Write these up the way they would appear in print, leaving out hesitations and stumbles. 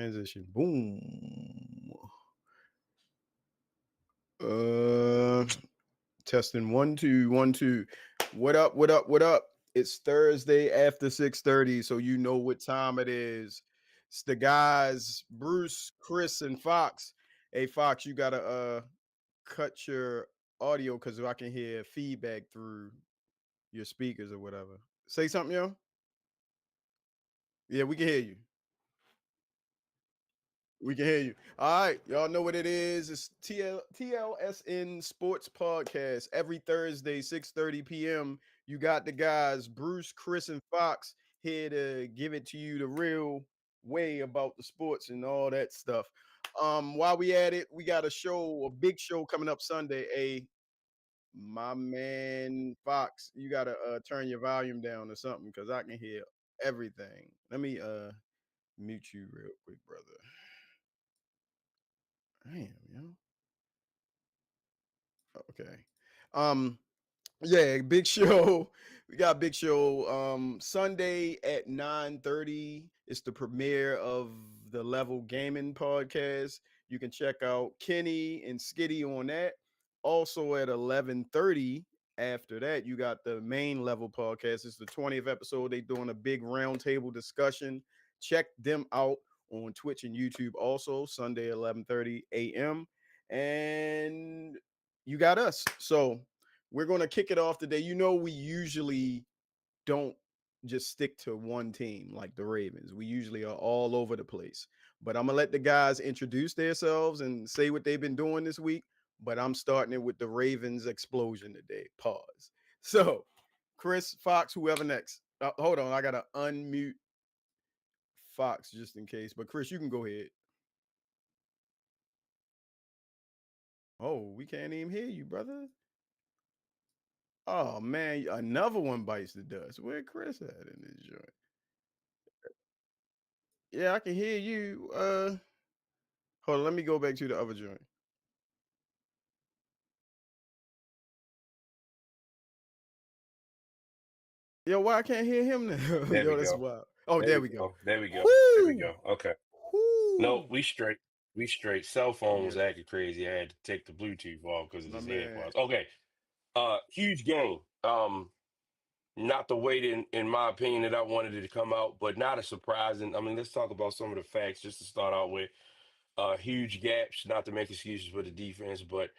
Transition. Boom. Uh Testing 1 2 1 2. What up? What up? What up? It's Thursday after 6:30, so you know what time it is. It's the guys, Bruce, Chris, and Fox. Hey Fox, you gotta cut your audio because I can hear feedback through your speakers or whatever. Say something, yo. Yeah, we can hear you. We can hear you. All right, y'all know what it is. It's TLSN Sports Podcast every Thursday, 6:30 p.m. You got the guys, Bruce, Chris, and Fox, here to give it to you the real way about the sports and all that stuff. While we at it, we got a big show coming up Sunday. My man Fox, you gotta turn your volume down or something because I can hear everything. Let me mute you real quick, brother. Damn, yo. Okay. Um, yeah, big show. We got a big show. Sunday at 9:30. It's the premiere of the Level Gaming podcast. You can check out Kenny and Skitty on that. Also at 11:30. After that, you got the main level podcast. It's the 20th episode. They doing a big roundtable discussion. Check them out on Twitch and YouTube also Sunday 11:30 a.m. And you got us. So we're going to kick it off today. You know, we usually don't just stick to one team like the Ravens. We usually are all over the place. But I'm going to let the guys introduce themselves and say what they've been doing this week. But I'm starting it with the Ravens explosion today. Pause. So, Chris, Fox, whoever next. Hold on. I got to unmute Fox just in case. But, Chris, you can go ahead. Oh, we can't even hear you, brother. Oh man, another one bites the dust. Where Chris at in this joint? Yeah, I can hear you. Hold on, let me go back to the other joint. Yo, why I can't hear him now? There we Yo, that's go. wild. Oh, There there we we go. go. There we go. There we Whoo! go. Okay. No, Whoo! we straight. We straight. Cell phone Yeah, was acting crazy. I had to take the Bluetooth off because of my his man. AirPods. Okay. Huge game. Not the way that, in my opinion, that I wanted it to come out, but not a surprising. I mean, let's talk about some of the facts just to start out with. Huge gaps, not to make excuses for the defense, but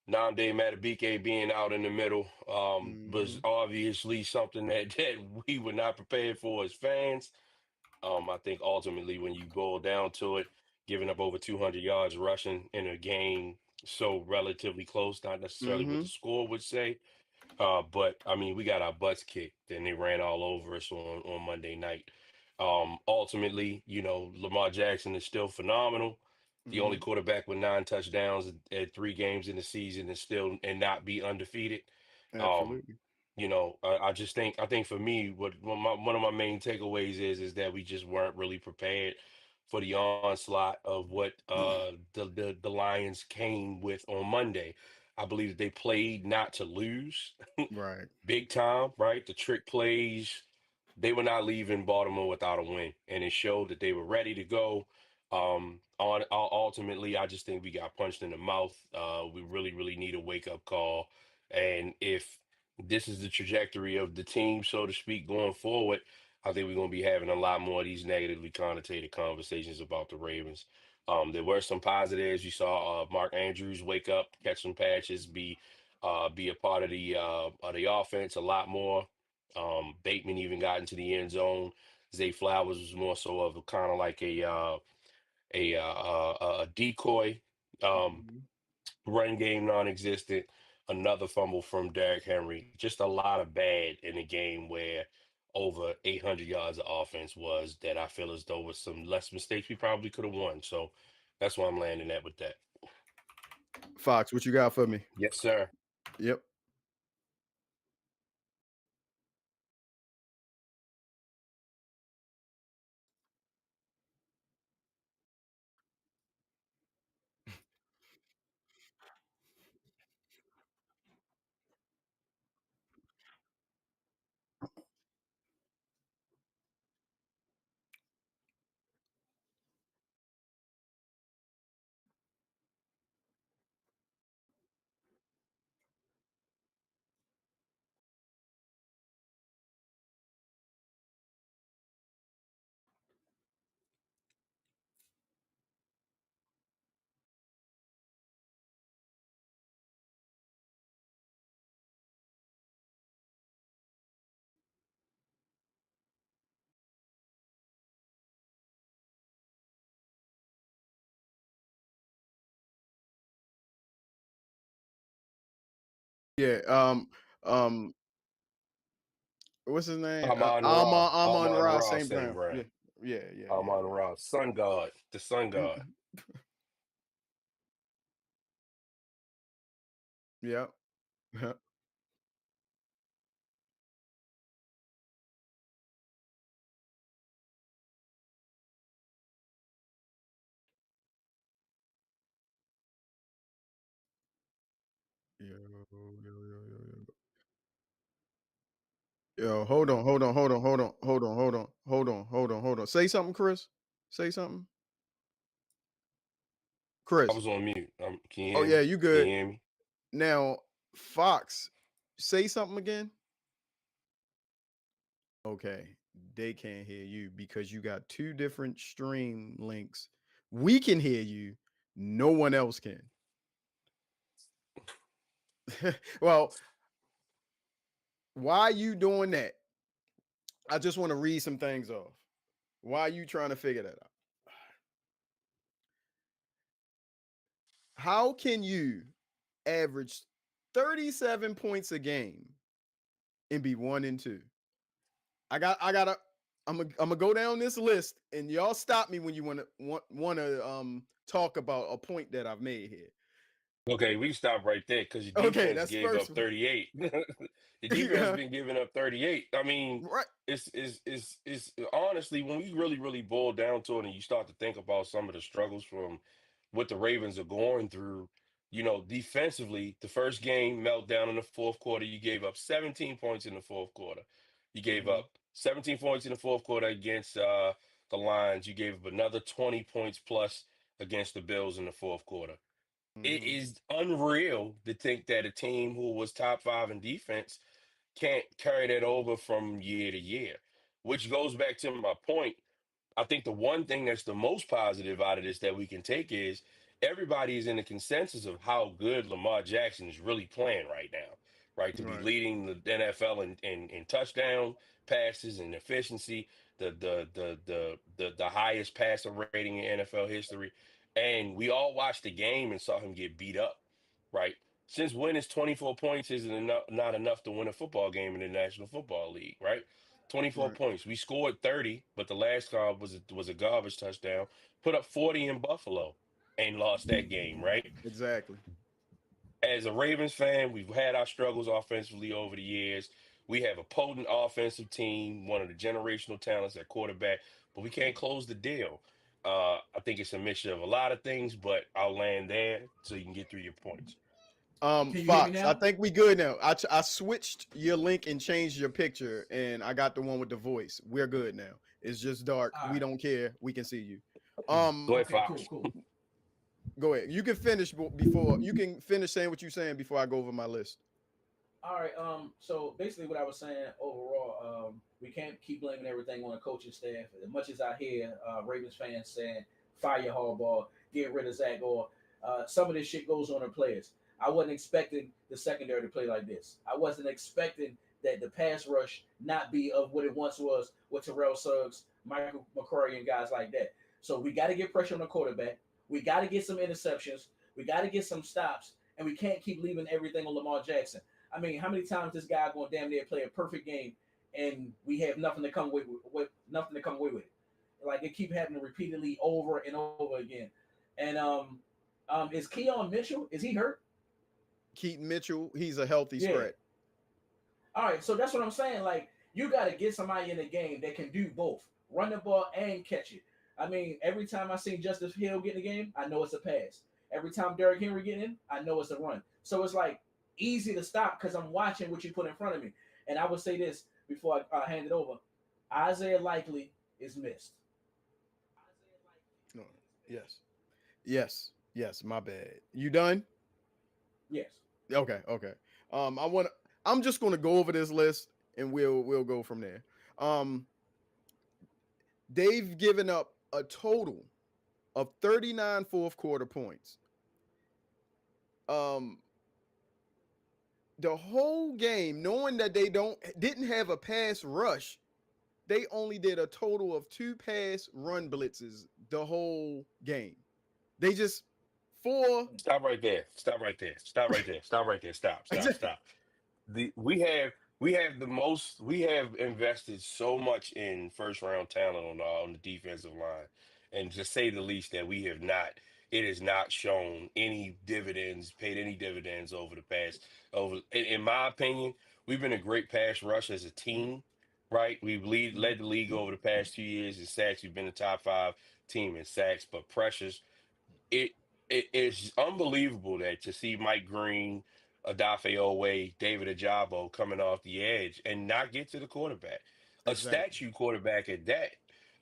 Namde Matabike being out in the middle was Hmm. obviously something that we were not prepared for as fans. I think ultimately, when you boil down to it, giving up over 200 yards rushing in a game so relatively close, not necessarily what the Hmm. score would say, but I mean, we got our butts kicked and they ran all over us on Monday night. Ultimately, Lamar Jackson is still phenomenal. The only Hmm. quarterback with 9 touchdowns at 3 games in the season and still and not be undefeated. Um, Absolutely. I just think for me, one of my main takeaways is that we just weren't really prepared for the onslaught of what the Lions came with on Monday. I believe that they played not to lose Right. big time, right? The trick plays, they were not leaving Baltimore without a win, and it showed that they were ready to go. Ultimately, I just think we got punched in the mouth. We really, really need a wake up call, and if this is the trajectory of the team, so to speak, going forward, I think we're going to be having a lot more of these negatively connotated conversations about the Ravens. There were some positives. You saw Mark Andrews wake up, catch some patches, be a part of the offense a lot more. Bateman even got into the end zone. Zay Flowers was more so of a kind of like a decoy. Um, Mhm. Run game non-existent. Another fumble from Derrick Henry. Just a lot of bad in a game where over 800 yards of offense was that I feel as though with some less mistakes we probably could have won. So that's why I'm landing at with that. Fox, what you got for me? Yes, sir. Yep. Yeah. Um. What's his name? Amon Amon Ra Ra St. St. Brown. Brown. Yeah. Yeah. Yeah. Amon Ra, Sun God, the Sun Yeah. God. Yeah. Yo, hold on. Say something, Chris. Say something, I Chris. was on mute. Can you Oh hear yeah, me? you Can you good hear me? now. Fox, say something again. Okay, they can't hear you because you got two different stream links. We can hear you. No one else can. Well, why you doing that? I just want to read some things off. Why are you trying to figure that out? How can you average 37 points a game and be 1-2? I gotta I'm gonna go down this list and y'all stop me when you wanna talk about a point that I've made here. Okay, we stop right there because your Okay, defense that's gave first up one. 38. The defense has Yeah, been giving up 38. I mean, right. it's honestly when we really boil down to it and you start to think about some of the struggles from what the Ravens are going through, defensively, the first game meltdown in the fourth quarter, you gave up 17 points in the fourth quarter. You gave Hmm. up 17 points in the fourth quarter against the Lions. You gave up another 20 points plus against the Bills in the fourth quarter. It Hmm. is unreal to think that a team who was top five in defense can't carry that over from year to year, which goes back to my point. I think the one thing that's the most positive out of this that we can take is everybody is in the consensus of how good Lamar Jackson is really playing right now, right? To be Right, leading the NFL in touchdown passes and efficiency, the highest passer rating in NFL history. And we all watched the game and saw him get beat up, right? Since when is 24 points isn't enough, not enough to win a football game in the National Football League, right? 24 right. points. We scored 30, but the last call was a garbage touchdown. Put up 40 in Buffalo and lost that game, right? Exactly. As a Ravens fan, we've had our struggles offensively over the years. We have a potent offensive team, one of the generational talents at quarterback, but we can't close the deal. I think it's a mixture of a lot of things, but I'll land there so you can get through your points. Can you hear me Fox, I now? think we good now. I switched your link and changed your picture, and I got the one with the voice. We're good now. It's just dark. All We right. don't care. We can see you. Go ahead, Okay, cool, Fox. cool. Go ahead. You can finish before you can finish saying what you're saying before I go over my list. All right. So basically, what I was saying overall, we can't keep blaming everything on the coaching staff. As much as I hear Ravens fans saying fire Harbaugh, get rid of Zach, or some of this shit goes on in players. I wasn't expecting the secondary to play like this. I wasn't expecting that the pass rush not be of what it once was with Terrell Suggs, Michael McCrory, and guys like that. So we got to get pressure on the quarterback. We got to get some interceptions. We got to get some stops, and we can't keep leaving everything on Lamar Jackson. I mean, how many times this guy going damn near play a perfect game, and we have nothing to come with nothing to come away with it. Like it keep happening repeatedly over and over again. And is Keon Mitchell? Is he hurt? Keaton Mitchell, he's a healthy Yeah. scratch. All right. So that's what I'm saying. Like you got to get somebody in the game that can do both, run the ball and catch it. I mean, every time I see Justice Hill get in the game, I know it's a pass. Every time Derrick Henry get in, I know it's a run. So it's like easy to stop because I'm watching what you put in front of me. And I would say this before I hand it over: Isaiah Likely is missed. No, yes, yes. My bad. You done? Yes. Okay, okay. I want. I'm just going to go over this list and we'll go from there. Um, they've given up a total of 39 fourth quarter points. Um, the whole game, knowing that they didn't have a pass rush, they only did a total of two pass run blitzes the whole game. They just For Stop right there. Stop right there. Stop right there. Stop right there. Stop. Stop. Stop. We have the most we have invested so much in first round talent on the defensive line, and to say the least that we have not it has not shown any dividends, paid any dividends over the past over in my opinion. We've been a great pass rush as a team, right? We've led the league over the past 2 years in sacks. We've been a top five team in sacks, but pressures it it is unbelievable that to see Mike Green, Adafe Owe, David Ajabo coming off the edge and not get to the quarterback, a exactly. statue quarterback at that.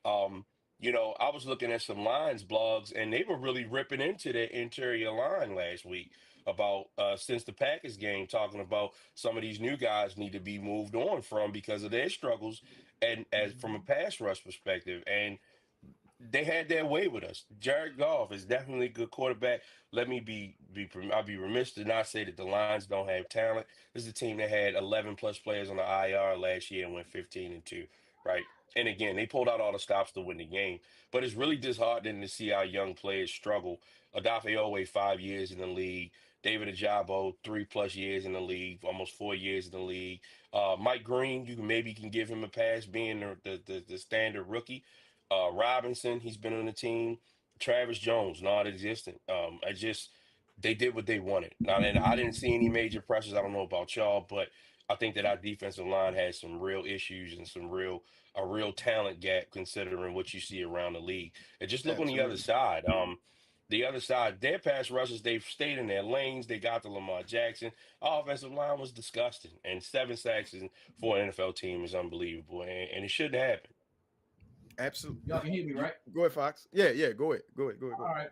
Um, I was looking at some Lions blogs and they were really ripping into their interior line last week about since the Packers game, talking about some of these new guys need to be moved on from because of their struggles and as from a pass rush perspective. And they had their way with us. Jared Goff is definitely a good quarterback. Let me I'll be remiss to not say that the Lions don't have talent. This is a team that had 11 plus players on the IR last year and went 15-2, right? And again, they pulled out all the stops to win the game. But it's really disheartening to see our young players struggle. Adafe Owe, 5 years in the league. David Ajabo, 3+ years in the league, almost 4 years in the league. Mike Green, you maybe can give him a pass being the standard rookie. Robinson, he's been on the team. Travis Jones, non-existent. I just they did what they wanted. Now, and I didn't see any major pressures. I don't know about y'all, but I think that our defensive line has some real issues and a real talent gap considering what you see around the league. And just look on the other Absolutely. side. The other side, their pass rushes, they've stayed in their lanes. They got to Lamar Jackson. Our offensive line was disgusting, and 7 sacks for an NFL team is unbelievable, and it shouldn't happen. Absolutely. Y'all can hear me, right? Go ahead, Fox. Yeah, yeah. Go ahead. Go ahead. Go ahead. Go All ahead.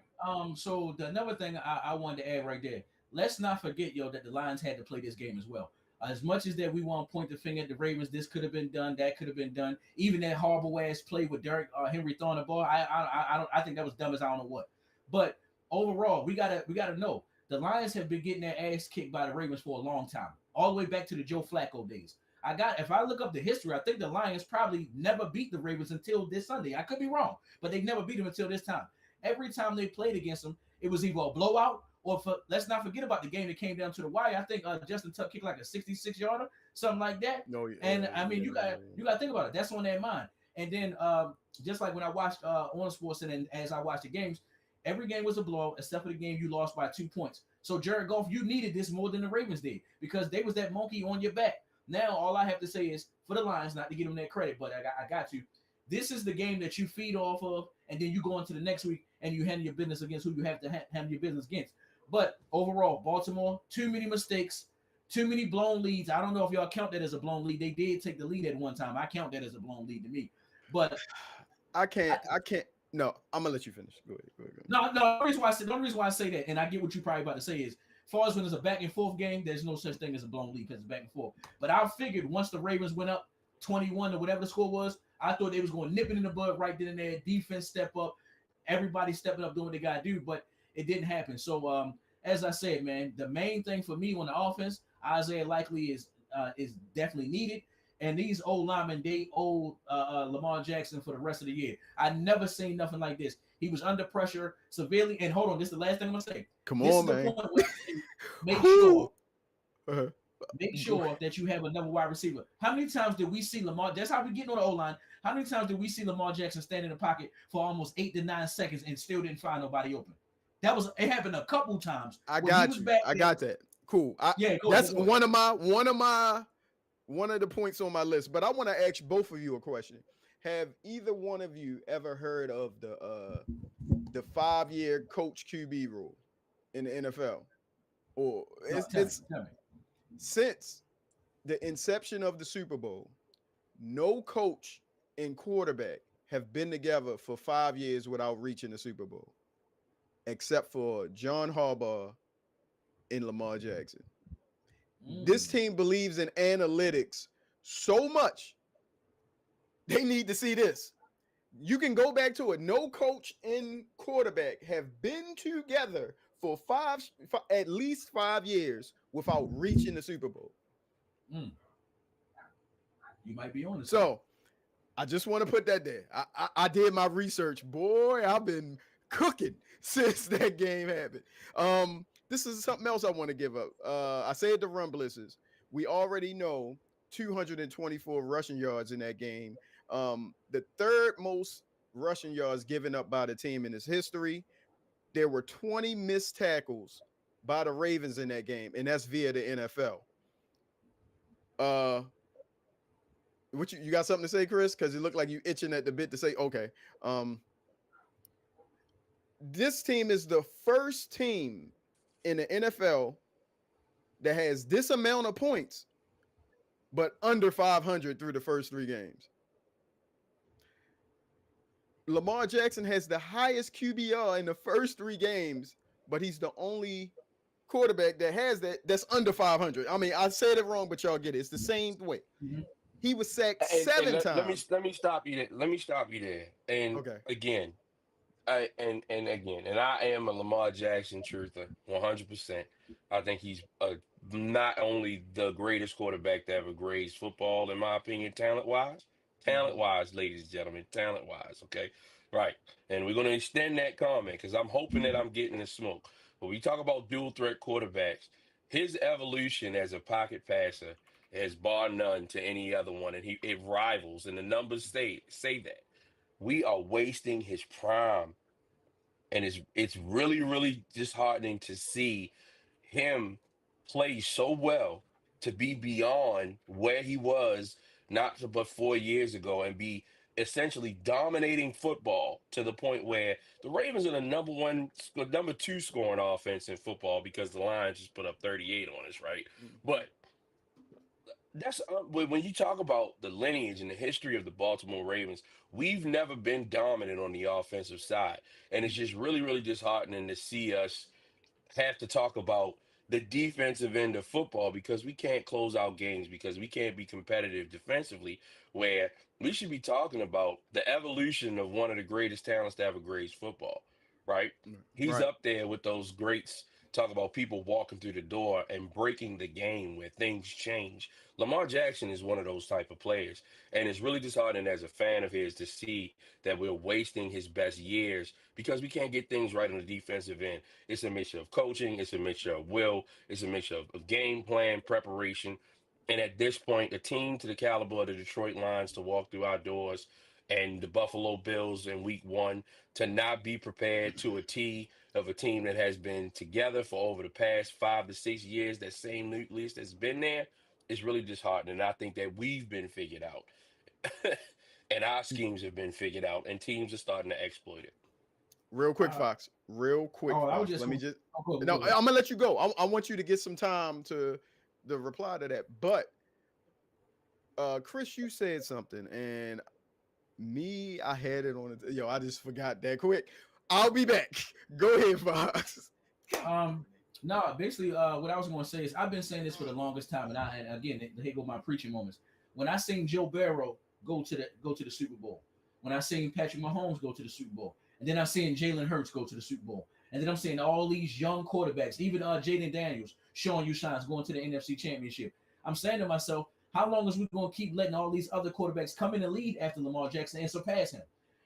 right. So the another thing I wanted to add right there. Let's not forget, yo, that the Lions had to play this game as well. As much as that we want to point the finger at the Ravens, this could have been done, that could have been done. Even that horrible ass play with Derek Henry throwing the ball, I think that was dumb as I don't know what. But overall, we gotta know the Lions have been getting their ass kicked by the Ravens for a long time, all the way back to the Joe Flacco days. If I look up the history, I think the Lions probably never beat the Ravens until this Sunday. I could be wrong, but they never beat them until this time. Every time they played against them, it was either a blowout or let's not forget about the game that came down to the wire. I think Justin Tuck kicked like a 66-yarder, something like that. No, yeah, And I mean, yeah. you got to think about it. That's on their mind. And then just like when I watched on Sports and as I watched the games, every game was a blowout except for the game you lost by 2 points. So Jared Goff, you needed this more than the Ravens did because they was that monkey on your back. Now all I have to say is for the Lions, not to give them that credit, but I got you. This is the game that you feed off of, and then you go into the next week and you handle your business against who you have to handle your business against. But overall, Baltimore, too many mistakes, too many blown leads. I don't know if y'all count that as a blown lead. They did take the lead at one time. I count that as a blown lead to me. But I can't. I can't. No, I'm gonna let you finish. Go ahead. Go ahead. Go ahead. no, the only reason why I say that, and I get what you're probably about to say is, as far as when it's a back and forth game, there's no such thing as a blown lead because it's back and forth. But I figured once the Ravens went up 21 or whatever the score was, I thought they was going to nip it in the bud right then and there. Defense step up, everybody stepping up doing what they got to do, but it didn't happen. So as I said, man, the main thing for me on the offense, Isaiah Likely is definitely needed. And these old linemen, they owe Lamar Jackson for the rest of the year. I never seen nothing like this. He was under pressure severely. And hold on, this is the last thing I'm gonna say. Come This on, is the man. point where make Whew. sure Uh-huh. make Go sure that you have another wide receiver. How many times did we see Lamar? That's how we get on the O line. How many times did we see Lamar Jackson stand in the pocket for almost 8 to 9 seconds and still didn't find nobody open? It happened a couple times I where he got was you. back I there. got that. Cool. Yeah, go ahead, That's go ahead. one of the points on my list. But I want to ask both of you a question. Have either one of you ever heard of the 5-year coach QB rule in the NFL? Or No, it's tell me. since the inception of the Super Bowl, no coach and quarterback have been together for 5 years without reaching the Super Bowl, except for John Harbaugh and Lamar Jackson. This Mm. team believes in analytics so much, they need to see this. You can go back to it. No coach and quarterback have been together for at least 5 years without reaching the Super Bowl. Mm. You might be on to something. So I just want to put that there. I did my research, boy. I've been cooking. since that game happened. This is something else I want to give up. I said the run blitzes. We already know 224 rushing yards in that game. The third most rushing yards given up by the team in its history. There were 20 missed tackles by the Ravens in that game, and that's via the NFL. Uh, what you got something to say, Chris? Because it looked like you itching at the bit to say, okay. Um, this team is the first team in the NFL that has this amount of points, but under 500 through the first three games. Lamar Jackson has the highest QBR in the first three games, but he's the only quarterback that has that's under 500. I mean, I said it wrong, but y'all get it. It's the same way. Mhm. He was sacked And seven let me times. let me stop you there. Let me stop you there. And Okay. again, and I am a Lamar Jackson truther, 100%. I think he's not only the greatest quarterback to ever graze football, in my opinion, talent Mm-hmm. wise, ladies and gentlemen, talent wise. Okay, right. And we're going to extend that comment because I'm hoping that I'm getting the smoke. But we talk about dual threat quarterbacks. His evolution as a pocket passer is bar none to any other one, and it rivals, and the numbers say that we are wasting his prime, and it's really really disheartening to see him play so well to be beyond where he was not but 4 years ago and be essentially dominating football to the point where the Ravens are the number two scoring offense in football because the Lions just put up 38 on us, right? Mm-hmm. But that's when you talk about the lineage and the history of the Baltimore Ravens, we've never been dominant on the offensive side. And it's just really, really disheartening to see us have to talk about the defensive end of football because we can't close out games because we can't be competitive defensively, where we should be talking about the evolution of one of the greatest talents to ever graze football, right? He's Right. up there with those greats. Talk about people walking through the door and breaking the game where things change. Lamar Jackson is one of those type of players, and it's really disheartening as a fan of his to see that we're wasting his best years because we can't get things right on the defensive end. It's a mixture of coaching, it's a mixture of will, it's a mixture of game plan, preparation. And at this point, a team to the caliber of the Detroit Lions to walk through our doors and the Buffalo Bills in week one to not be prepared to a T of a team that has been together for over the past 5 to 6 years, that same nucleus that's been there, is really disheartening. And I think that we've been figured out and our schemes have been figured out and teams are starting to exploit it. Real quick, Uh, Fox. Real quick, I was Fox. just Let me going. just. Oh, go, No, go ahead. I'm gonna let you go. I want you to get some time to the reply to that. But Chris, you said something, and me, I had it on it. Yo, I just forgot that quick. I'll be back. Go ahead, Fox. Um, no, basically, what I was going to say is I've been saying this for the longest time, and again, here go my preaching moments. When I seen Joe Burrow go to the Super Bowl, when I seen Patrick Mahomes go to the Super Bowl, and then I seen Jalen Hurts go to the Super Bowl, and then I'm seeing all these young quarterbacks, even Jaden Daniels showing you signs going to the NFC Championship. I'm saying to myself, how long is we going to keep letting all these other quarterbacks come in the lead after Lamar Jackson and surpass him?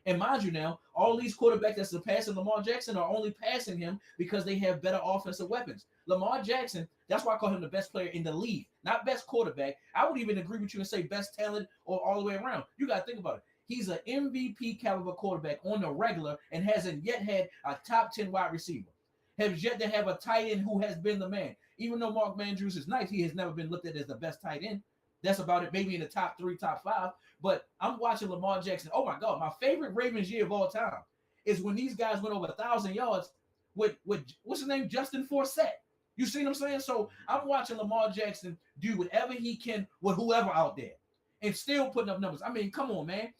And mind you, now all these quarterbacks that's surpassing Lamar Jackson are only passing him because they have better offensive weapons. Lamar Jackson, that's why I call him the best player in the league, not best quarterback. I would even agree with you and say best talent or all the way around. You got to think about it. He's an MVP caliber quarterback on the regular and hasn't yet had a top 10 wide receiver. Has yet to have a tight end who has been the man. Even though Mark Andrews is nice, he has never been looked at as the best tight end. That's about it, maybe in the top three, top five. But I'm watching Lamar Jackson. Oh my God, my favorite Ravens year of all time is when these guys went over 1,000 yards with what's his name, Justin Forsett. You see what I'm saying? So I'm watching Lamar Jackson do whatever he can with whoever out there, and still putting up numbers. I mean, come on, man.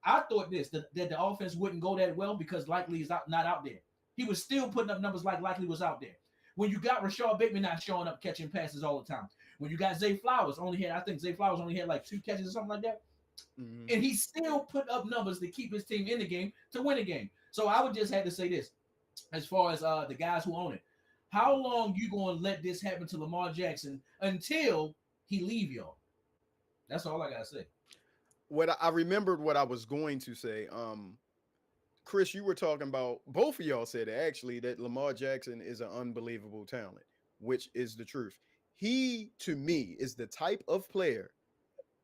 I thought that the offense wouldn't go that well because Likely is not out there. He was still putting up numbers like Likely was out there. When you got Rashad Bateman not showing up catching passes all the time. When you got Zay Flowers I think Zay Flowers only had like 2 catches or something like that. Mhm. And he still put up numbers to keep his team in the game to win a game. So I would just have to say this as far as the guys who own it. How long you going to let this happen to Lamar Jackson until he leave y'all? That's all I got to say. What I remembered what I was going to say. Chris, you were talking about, both of y'all said it actually, that Lamar Jackson is an unbelievable talent, which is the truth. He, to me, is the type of player,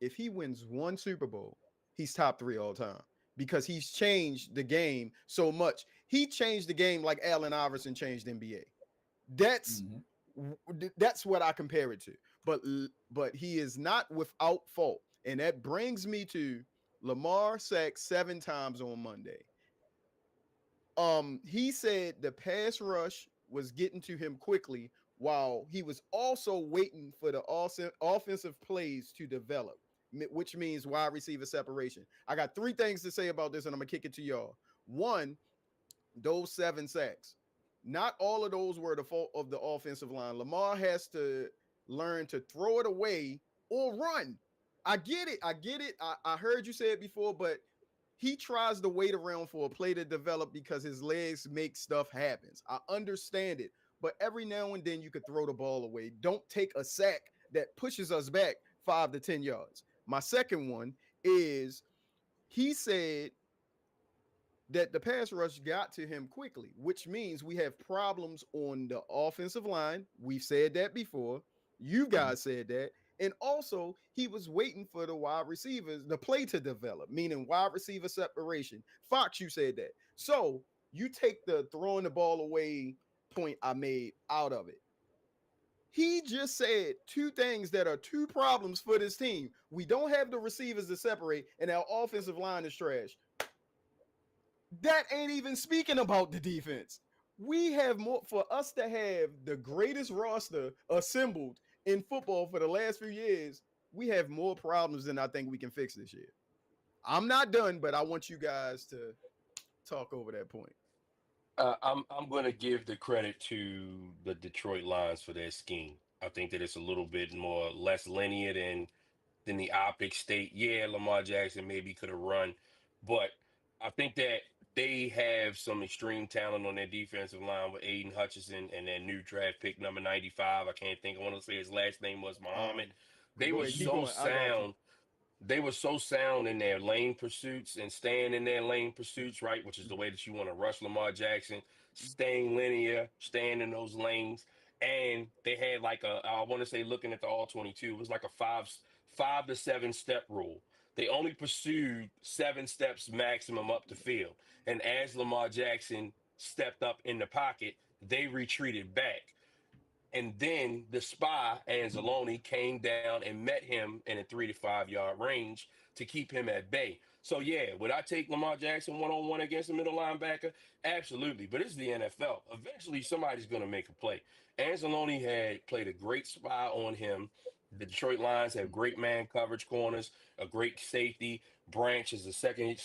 if he wins one Super Bowl, he's top three all time because he's changed the game so much. He changed the game like Allen Iverson changed NBA. That's Mm-hmm. that's what I compare it to. But he is not without fault, and that brings me to Lamar sacked 7 times on Monday. He said the pass rush was getting to him quickly while he was also waiting for the offensive plays to develop, which means wide receiver separation. I got 3 things to say about this, and I'm gonna kick it to y'all. One, those 7 sacks, not all of those were the fault of the offensive line. Lamar has to learn to throw it away or run. I get it. I get it. I heard you say it before, but he tries to wait around for a play to develop because his legs make stuff happen. I understand it, but every now and then you could throw the ball away. Don't take a sack that pushes us back 5 to 10 yards. My second one is he said that the pass rush got to him quickly, which means we have problems on the offensive line. We've said that before. You guys said that. And also, he was waiting for the wide receivers, the play to develop, meaning wide receiver separation. Fox, you said that. So you take the throwing the ball away point I made out of it. He just said 2 things that are 2 problems for this team. We don't have the receivers to separate, and our offensive line is trash. That ain't even speaking about the defense. We have more, for us to have the greatest roster assembled in football for the last few years. We have more problems than I think we can fix this year. I'm not done, but I want you guys to talk over that point. I'm going to give the credit to the Detroit Lions for their scheme. I think that it's a little bit more less linear than the optic state. Yeah, Lamar Jackson maybe could have run, but I think that they have some extreme talent on their defensive line with Aiden Hutchinson and their new draft pick number 95. I can't think. I want to say his last name was Muhammad. They Go were ahead, keep so going. I got you. sound. They were so sound in their lane pursuits and staying in their lane pursuits, right? Which is the way that you want to rush Lamar Jackson, staying linear, staying in those lanes. And they had like I want to say, looking at the all 22, it was like a five to 7 step rule. They only pursued 7 steps maximum up the field. And as Lamar Jackson stepped up in the pocket, they retreated back. And then the spy, Anzalone, came down and met him in a 3 to 5 yard range to keep him at bay. So, yeah, would I take Lamar Jackson one-on-one against a middle linebacker? Absolutely. But it's the NFL. Eventually, somebody's going to make a play. Anzalone had played a great spy on him. The Detroit Lions have great man coverage corners, a great safety. Branch is a second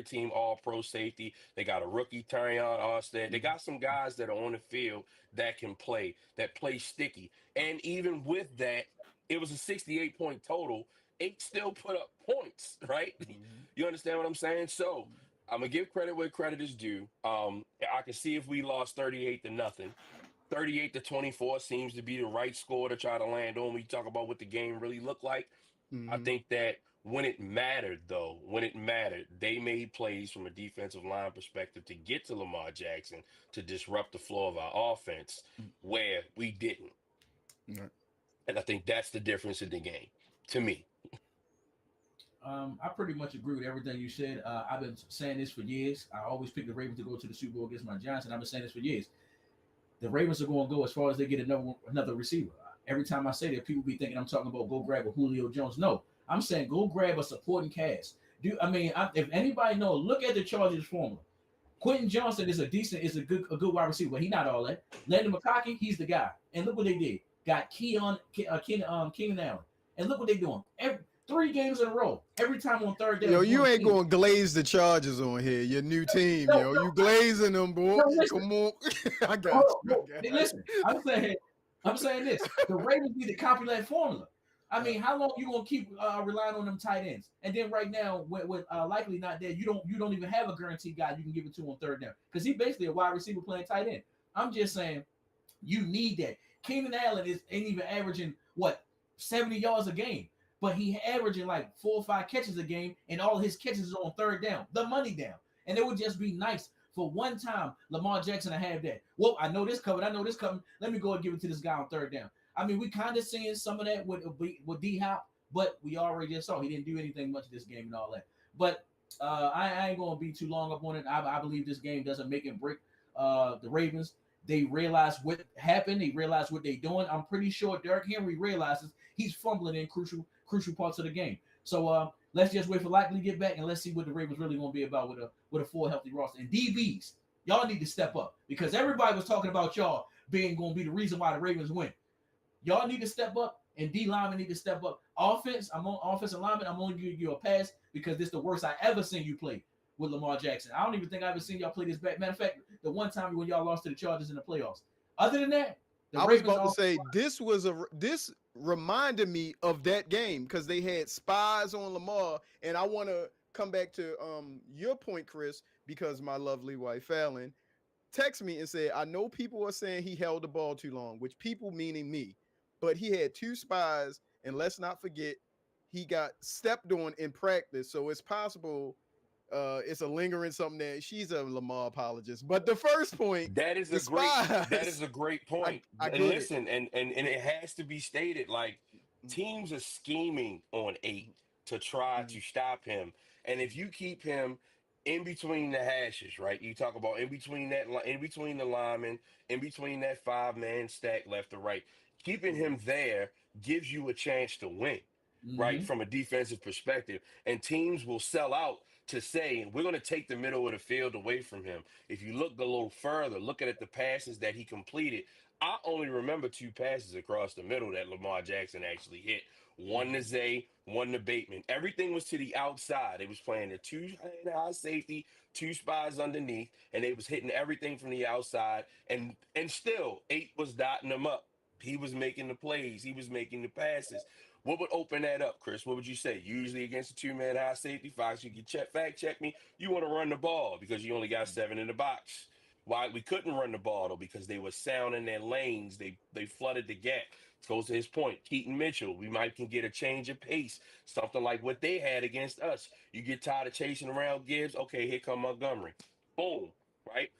team all pro safety. They got a rookie, Tarion Arstead. They got some guys that are on the field that can play, that play sticky. And even with that, it was a 68-point total. Eight still put up points, right? Mm-hmm. You understand what I'm saying? So I'm gonna give credit where credit is due. I can see if we lost 38-0. 38-24 seems to be the right score to try to land on when you talk about what the game really looked like. I Mm-hmm. think that when it mattered, though, when it mattered, they made plays from a defensive line perspective to get to Lamar Jackson to disrupt the flow of our offense where we didn't. Mm-hmm. And I think that's the difference in the game to me. I pretty much agree with everything you said. I've been saying this for years. I always pick the Ravens to go to the Super Bowl against my Giants, and I've been saying this for years. The Ravens are going to go as far as they get another receiver. Every time I say that, people be thinking I'm talking about go grab a Julio Jones. No, I'm saying go grab a supporting cast. If anybody knows, look at the Chargers formula. Quentin Johnson is a good wide receiver, but he's not all that. Landon McConkey, he's the guy. And look what they did. Got Keenan Allen. And look what they're doing. 3 games in a row. Every time on third down. Yo, you ain't gonna glaze the Chargers on here. Your new team, No, yo. no, You glazing them, boy. no, listen. Come on. I got Oh, you. no, listen. I'm saying this. The Ravens need to copy that formula. I mean, how long you gonna keep relying on them tight ends? And then right now, with likely not there, you don't even have a guaranteed guy you can give it to on third down because he's basically a wide receiver playing tight end. I'm just saying, you need that. Keenan Allen ain't even averaging 70 yards a game, but he averaging like 4 or 5 catches a game, and all his catches is on third down, the money down. And it would just be nice for one time Lamar Jackson to have that. Well, I know this covered. I know this coming. Let me go and give it to this guy on third down. I mean, we kind of seeing some of that with D Hop, but we already just saw he didn't do anything much this game and all that. But I ain't gonna be too long up on it. I believe this game doesn't make and break the Ravens. They realize what happened. They realize what they're doing. I'm pretty sure Derrick Henry realizes he's fumbling in crucial parts of the game. So let's just wait for Likely to get back and let's see what the Ravens really gonna be about with a full healthy roster. And DBs, y'all need to step up because everybody was talking about y'all being gonna be the reason why the Ravens win. Y'all need to step up, and D linemen need to step up. Offense, I'm on offensive lineman. I'm only giving you a pass because this is the worst I ever seen you play with Lamar Jackson. I don't even think I ever seen y'all play this back. Matter of fact, the one time when y'all lost to the Chargers in the playoffs. Other than that, the I was Ravens about to all say this reminded me of that game because they had spies on Lamar, and I want to come back to your point, Chris, because my lovely wife Fallon text me and said, I know people are saying he held the ball too long, which people meaning me, but he had two spies, and let's not forget he got stepped on in practice, so it's possible it's a lingering something that she's a Lamar apologist. But the first point, the That is spies, a great point. I And get it. listen, and it has to be stated like teams are scheming on eight to try Mm-hmm. to stop him. And if you keep him in between the hashes, right? You talk about in between the linemen, in between that 5-man stack left to right, keeping Mm-hmm. him there gives you a chance to win. Right, mm-hmm. from a defensive perspective, and teams will sell out to say we're going to take the middle of the field away from him. If you look a little further, looking at the passes that he completed, I only remember two passes across the middle that Lamar Jackson actually hit. One to Mm-hmm. Zay, one to Bateman. Everything was to the outside. They was playing the two high safety, two spies underneath, and they was hitting everything from the outside. And still, eight was dotting them up. He was making the plays. He was making the passes. What would open that up, Chris? What would you say? Usually against a two-man high safety, Fox, you can fact check me. You want to run the ball because you only got seven in the box. Why we couldn't run the ball though? Because they were sound in their lanes. They flooded the gap. Goes to his point. Keaton Mitchell, we might can get a change of pace, something like what they had against us. You get tired of chasing around Gibbs. Okay, here come Montgomery. Boom. Right.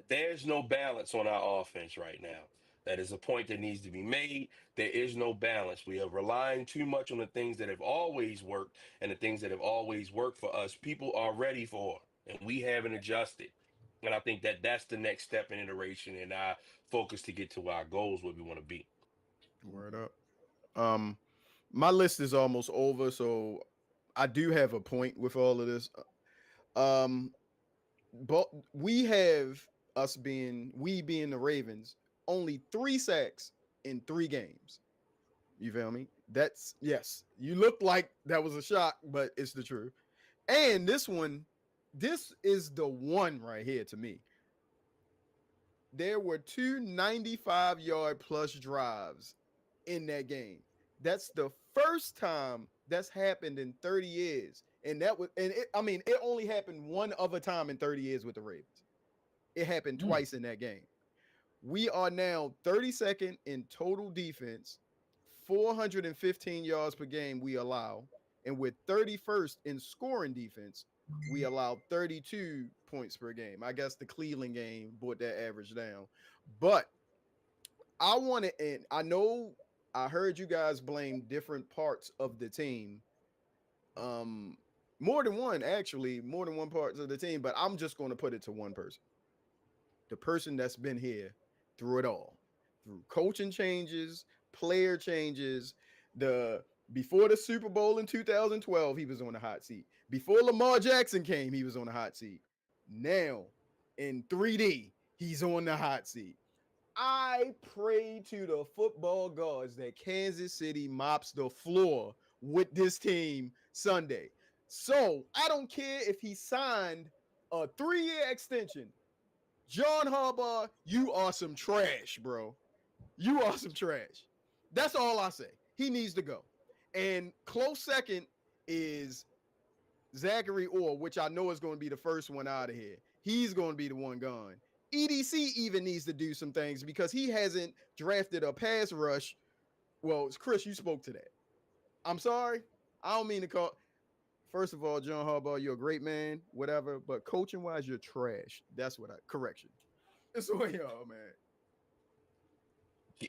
There's no balance on our offense right now. That is a point that needs to be made. There is no balance. We are relying too much on the things that have always worked and the things that have always worked for us. People are ready for, and we haven't adjusted. And I think that that's the next step in iteration and our focus to get to our goals where we want to be. Word up. Um, my list is almost over, so I do have a point with all of this. Um, but we have we being the Ravens only 3 sacks in 3 games. You feel me? That's yes. You look like that was a shock, but it's the truth. And this is the one right here to me. There were two 95-yard plus drives in that game. That's the first time that's happened in 30 years. And I mean, it only happened one other time in 30 years with the Ravens. It happened Mm. twice in that game. We are now 32nd in total defense, 415 yards per game we allow, and we're 31st in scoring defense. We allow 32 points per game. I guess the Cleveland game brought that average down. But I want to, and I know I heard you guys blame different parts of the team. Um, more than one, actually, more than one parts of the team, but I'm just going to put it to one person, the person that's been here through it all, through coaching changes, player changes. The Before the Super Bowl in 2012, he was on the hot seat. Before Lamar Jackson came, he was on the hot seat. Now in 3D, he's on the hot seat. I pray to the football gods that Kansas City mops the floor with this team Sunday. So I don't care if he signed a 3-year extension. John Harbaugh, you are some trash, bro. You are some trash. That's all I say. He needs to go. And close second is Zachary Orr, which I know is going to be the first one out of here. He's going to be the one gone. EDC even needs to do some things because he hasn't drafted a pass rush. Well, Chris, you spoke to that. I'm sorry. I don't mean to call. First of all, John Harbaugh, you're a great man, whatever. But coaching wise, you're trash. That's what I correction. That's what y'all, man.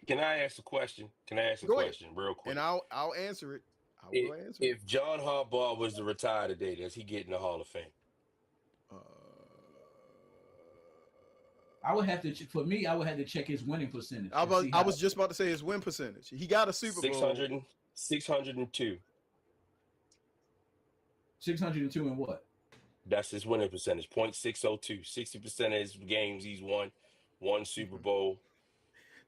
Can I ask a question? Can I ask a Go ahead, question real and quick? I'll answer it. I will If answer it. if John Harbaugh was to retire today, does he get in the Hall of Fame? Uh, I would have to for me. I would have to check his winning percentage I and was see I how was just about to say his win percentage. He got a Super Bowl. 600 602. 602 and what? That's his winning percentage. 0.602. 60% of his games he's won Super Mhm. Bowl,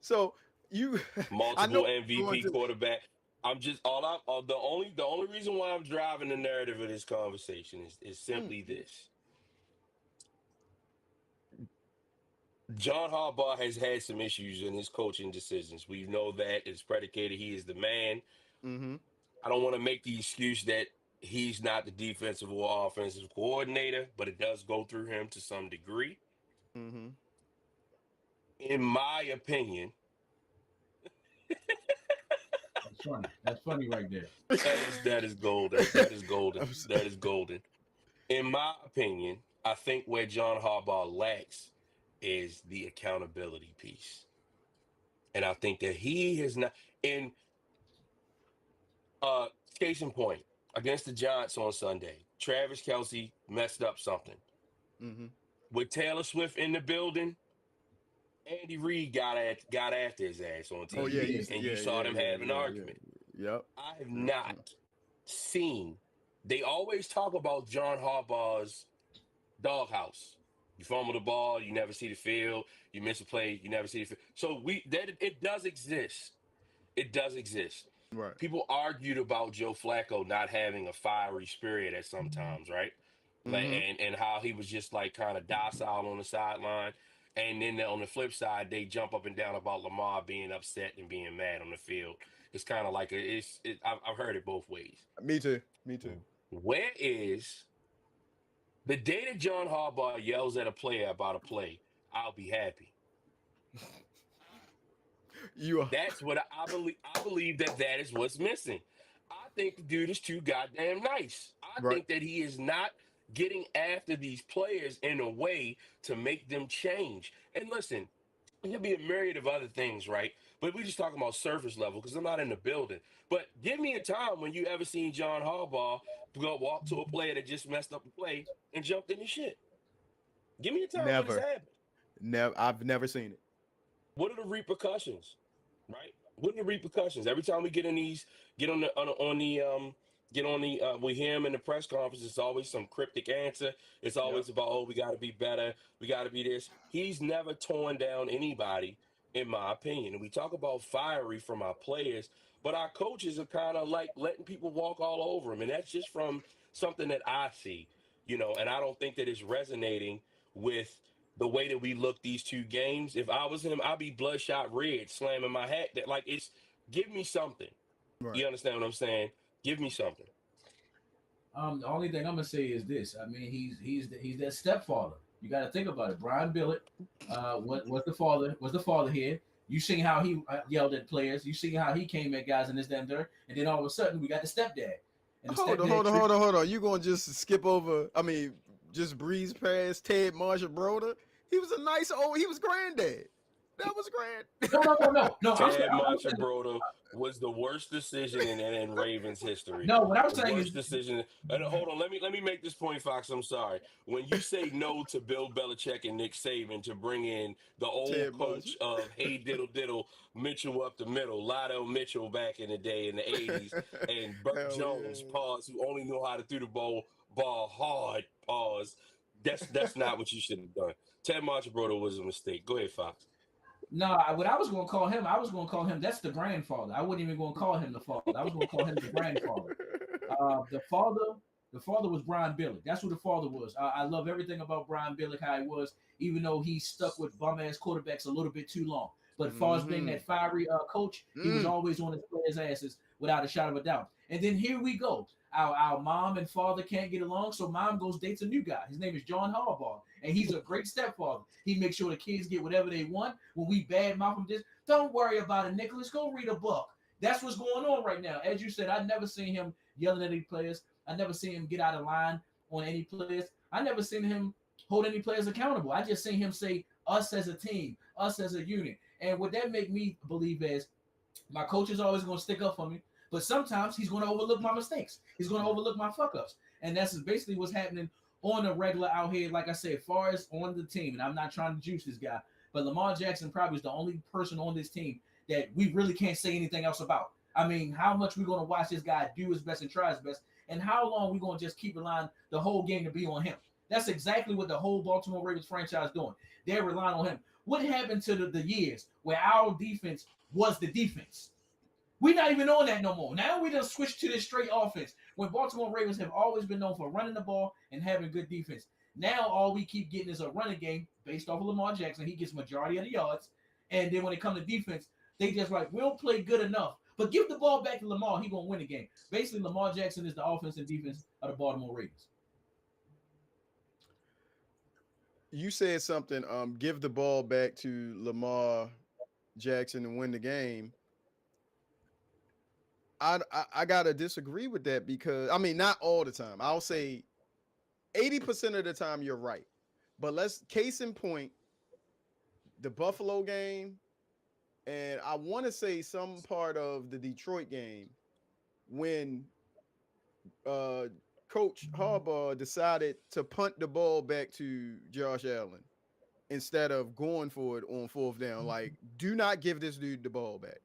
So you, I know multiple you're going MVP to. quarterback. I'm just the only reason why I'm driving the narrative of this conversation is Mm, simply this. John Harbaugh has had some issues in his coaching decisions. We know that it's predicated. He is the man. mm-hmm, I don't want to make the excuse that he's not the defensive or offensive coordinator, but it does go through him to some degree. mm-hmm. In my opinion, That's funny. That's funny right there. that is golden. That is golden. I'm s- That is golden. In my opinion, I think where John Harbaugh lacks is the accountability piece. And I think that he has not in case in point, against the Giants on Sunday, Travis Kelsey messed up something. mm-hmm. With Taylor Swift in the building, Andy Reid got after his ass on Oh He yeah, TV, did. and you saw them have an yeah. argument. Yep. I have Mm-hmm. not seen. They always talk about John Harbaugh's doghouse. You fumble the ball, you never see the field. You miss a play, you never see the field. So it does exist. It does exist. Right. People argued about Joe Flacco not having a fiery spirit at sometimes, right? Like Mm-hmm. and how he was just like kind of docile on the sideline. And then on the flip side, they jump up and down about Lamar being upset and being mad on the field. It's kind of like I've heard it both ways. Me too. Me too. Where is the day that John Harbaugh yells at a player about a play? I'll be happy. You are That's what I believe. I believe that is what's missing. I think the dude is too goddamn nice. I right. think that he is not getting after these players in a way to make them change. And listen, there'll be a myriad of other things, right? But we're just talking about surface level because I'm not in the building. But give me a time when you ever seen John Harbaugh go walk to a player that just messed up a play and jumped in his shit. Give me a time when it's Never. happened. Never. I've never seen it. What are the repercussions? Right? What are the repercussions? Every time we get in these, get on the get on the we hear him in the press conference, it's always some cryptic answer. It's Yep. always about, oh, we gotta be better, we gotta be this. He's never torn down anybody, in my opinion. And we talk about fiery from our players, but our coaches are kind of like letting people walk all over him. And that's just from something that I see, and I don't think that it's resonating with the way that we look these two games. If I was him, I'd be bloodshot red, slamming my hat. That like it's give me something. Right. You understand what I'm saying? Give me something. The only thing I'm gonna say is this. I mean, he's that stepfather. You got to think about it. Brian Billett, was the father? Was the father here? You seen how he yelled at players. You seen how he came at guys in this damn dirt. And then all of a sudden, we got the stepdad, and the Hold on, stepdad hold on, treat. hold on, hold on. You gonna just skip over? I mean, just breeze past Ted Marshall Broder? He was a nice old. He was granddad. That was grand. No, no, no, no, no. Tad I'm saying, Marchibroda was the worst decision in Ravens history. no. What I'm The saying worst is, decision. And hold on, let me make this point, Fox. I'm sorry. When you say no to Bill Belichick and Nick Saban to bring in the old Ted Marshall. coach of Hey Diddle Diddle Mitchell up the middle, Lotto Mitchell back in the day in the '80s, and Burt Hell Jones, yeah. pause, who only knew how to throw the ball hard, pause. That's not what you should have done. Ted Marchibroda was a mistake. Go ahead, Fox. no. What I was going to call him, I was going to call him. That's the grandfather. I wasn't even going to call him the father. I was going to call him the grandfather. The father was Brian Billick. That's who the father was. I love everything about Brian Billick, how he was, even though he stuck with bum ass quarterbacks a little bit too long. But as far as being Mm-hmm. that fiery coach, he was Mm. always on his players' asses without a shadow of a doubt. And then here we go. Our mom and father can't get along, so mom goes dates a new guy. His name is John Harbaugh, and he's a great stepfather. He makes sure the kids get whatever they want. When we badmouth them, this don't worry about it, Nicholas. Go read a book. That's what's going on right now. As you said, I've never seen him yelling at any players. I never seen him get out of line on any players. I never seen him hold any players accountable. I just seen him say us as a team, us as a unit. And what that make me believe is my coach is always going to stick up for me, but sometimes he's going to overlook my mistakes. He's going to overlook my fuck ups, and that's basically what's happening on the regular out here. Like I said, as far as on the team, and I'm not trying to juice this guy, but Lamar Jackson probably is the only person on this team that we really can't say anything else about. I mean, how much we going to watch this guy do his best and try his best, and how long we going to just keep relying the whole game to be on him? That's exactly what the whole Baltimore Ravens franchise doing. They're relying on him. What happened to the years where our defense was the defense? We're not even on that no more. Now we just switched to this straight offense. When Baltimore Ravens have always been known for running the ball and having good defense. Now all we keep getting is a running game based off of Lamar Jackson. He gets majority of the yards. And then when it comes to defense, they just like, we'll play good enough. But give the ball back to Lamar, he gonna win the game. Basically, Lamar Jackson is the offense and defense of the Baltimore Ravens. You said something. Give the ball back to Lamar Jackson and win the game. I gotta disagree with that because I mean not all the time. I'll say 80% of the time you're right. But let's case in point the Buffalo game, and I want to say some part of the Detroit game when uh Coach Harbaugh decided to punt the ball back to Josh Allen instead of going for it on fourth down. Like, do not give this dude the ball back.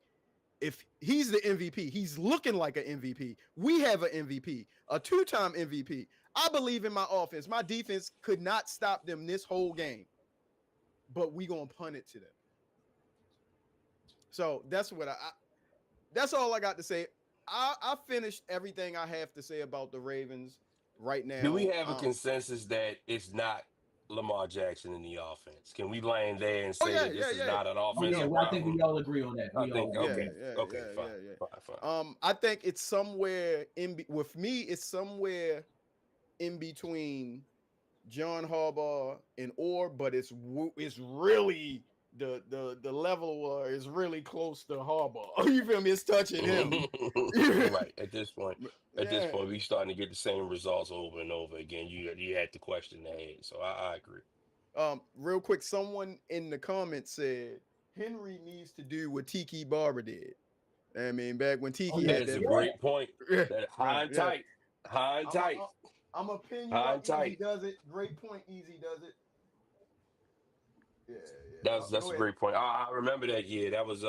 If he's the MVP, he's looking like an MVP. We have an MVP, a two-time MVP. I believe in my offense. My defense could not stop them this whole game, but we gonna punt it to them. So that's what that's all I got to say. I finished everything I have to say about the Ravens right Do we now. have a consensus that it's not Lamar Jackson in the offense? Can we land there and Oh say yeah, that yeah, this is yeah. not an Oh yeah, offensive well, I think problem? we all agree on that. I We all think agree Yeah, on okay, that. yeah, okay, yeah, fine, yeah, yeah. fine. I think it's somewhere with me. It's somewhere in between John Harbaugh and Orr, but it's really the level is really close to Harbaugh. You feel me? It's touching him. Right at this Yeah. point, we starting to get the same results over and over again. You had to question the head, so I agree. Real quick, someone in the comments said Henry needs to do what Tiki Barber did. I mean, back when Oh Tiki yeah, That had is a that. yeah, great point. Yeah, That yeah, high and yeah. tight, high and I'm a, tight, I'm gonna pin you high up. and Easy tight. does it. Great point. Easy does it. Yeah, yeah. That's Go a ahead. great point. I remember that year. That was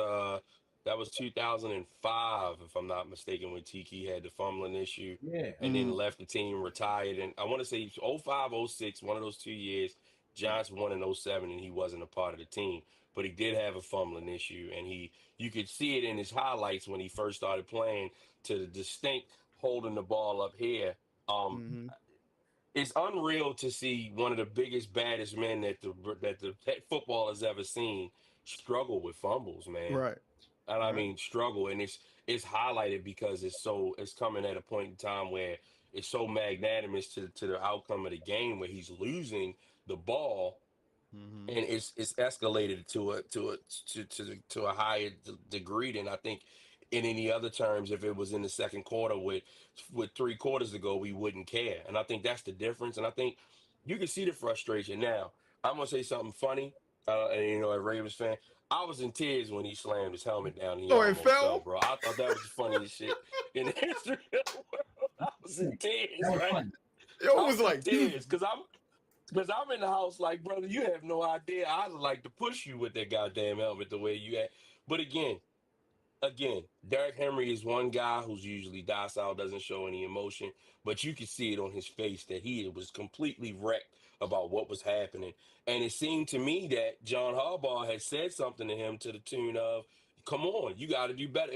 2005, if I'm not mistaken, when Tiki had the fumbling issue yeah. and then Mm, left the team, retired. And I want to say '05, '06, one of those 2 years. Giants won in '07, and he wasn't a part of the team, but he did have a fumbling issue, and you could see it in his highlights when he first started playing to the distinct holding the ball up here. Um, mm-hmm. it's unreal to see one of the biggest, baddest men that the football has ever seen struggle with fumbles, man. Right, And I right. mean struggle, and it's highlighted because it's coming at a point in time where it's so magnanimous to the outcome of the game where he's losing the ball Mm-hmm. and it's escalated to a higher degree than I think in any other terms. If it was in the second quarter with 3 quarters ago, we wouldn't care, and I think that's the difference. And I think you can see the frustration now. I'm gonna say something funny, and a Ravens fan. I was in tears when he slammed his helmet down and he Oh, it almost fell, fell. bro. I thought that was the funniest shit in the history of the world. I was in That tears, was right? funny. Yo, I was was in like, tears because I'm in the house like, brother, you have no idea. I'd like to push you with that goddamn helmet the way you act. But again, Derrick Henry is one guy who's usually docile, doesn't show any emotion, but you could see it on his face that he was completely wrecked about what was happening. And it seemed to me that John Harbaugh had said something to him to the tune of, "Come on, you got to do better."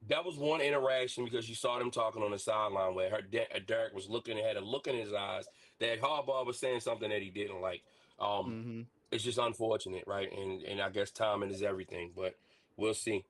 That was one interaction because you saw them talking on the sideline where Derek was looking, had a look in his eyes that Harbaugh was saying something that he didn't like. Um, mm-hmm. it's just unfortunate, right? And I guess timing is everything, but we'll see.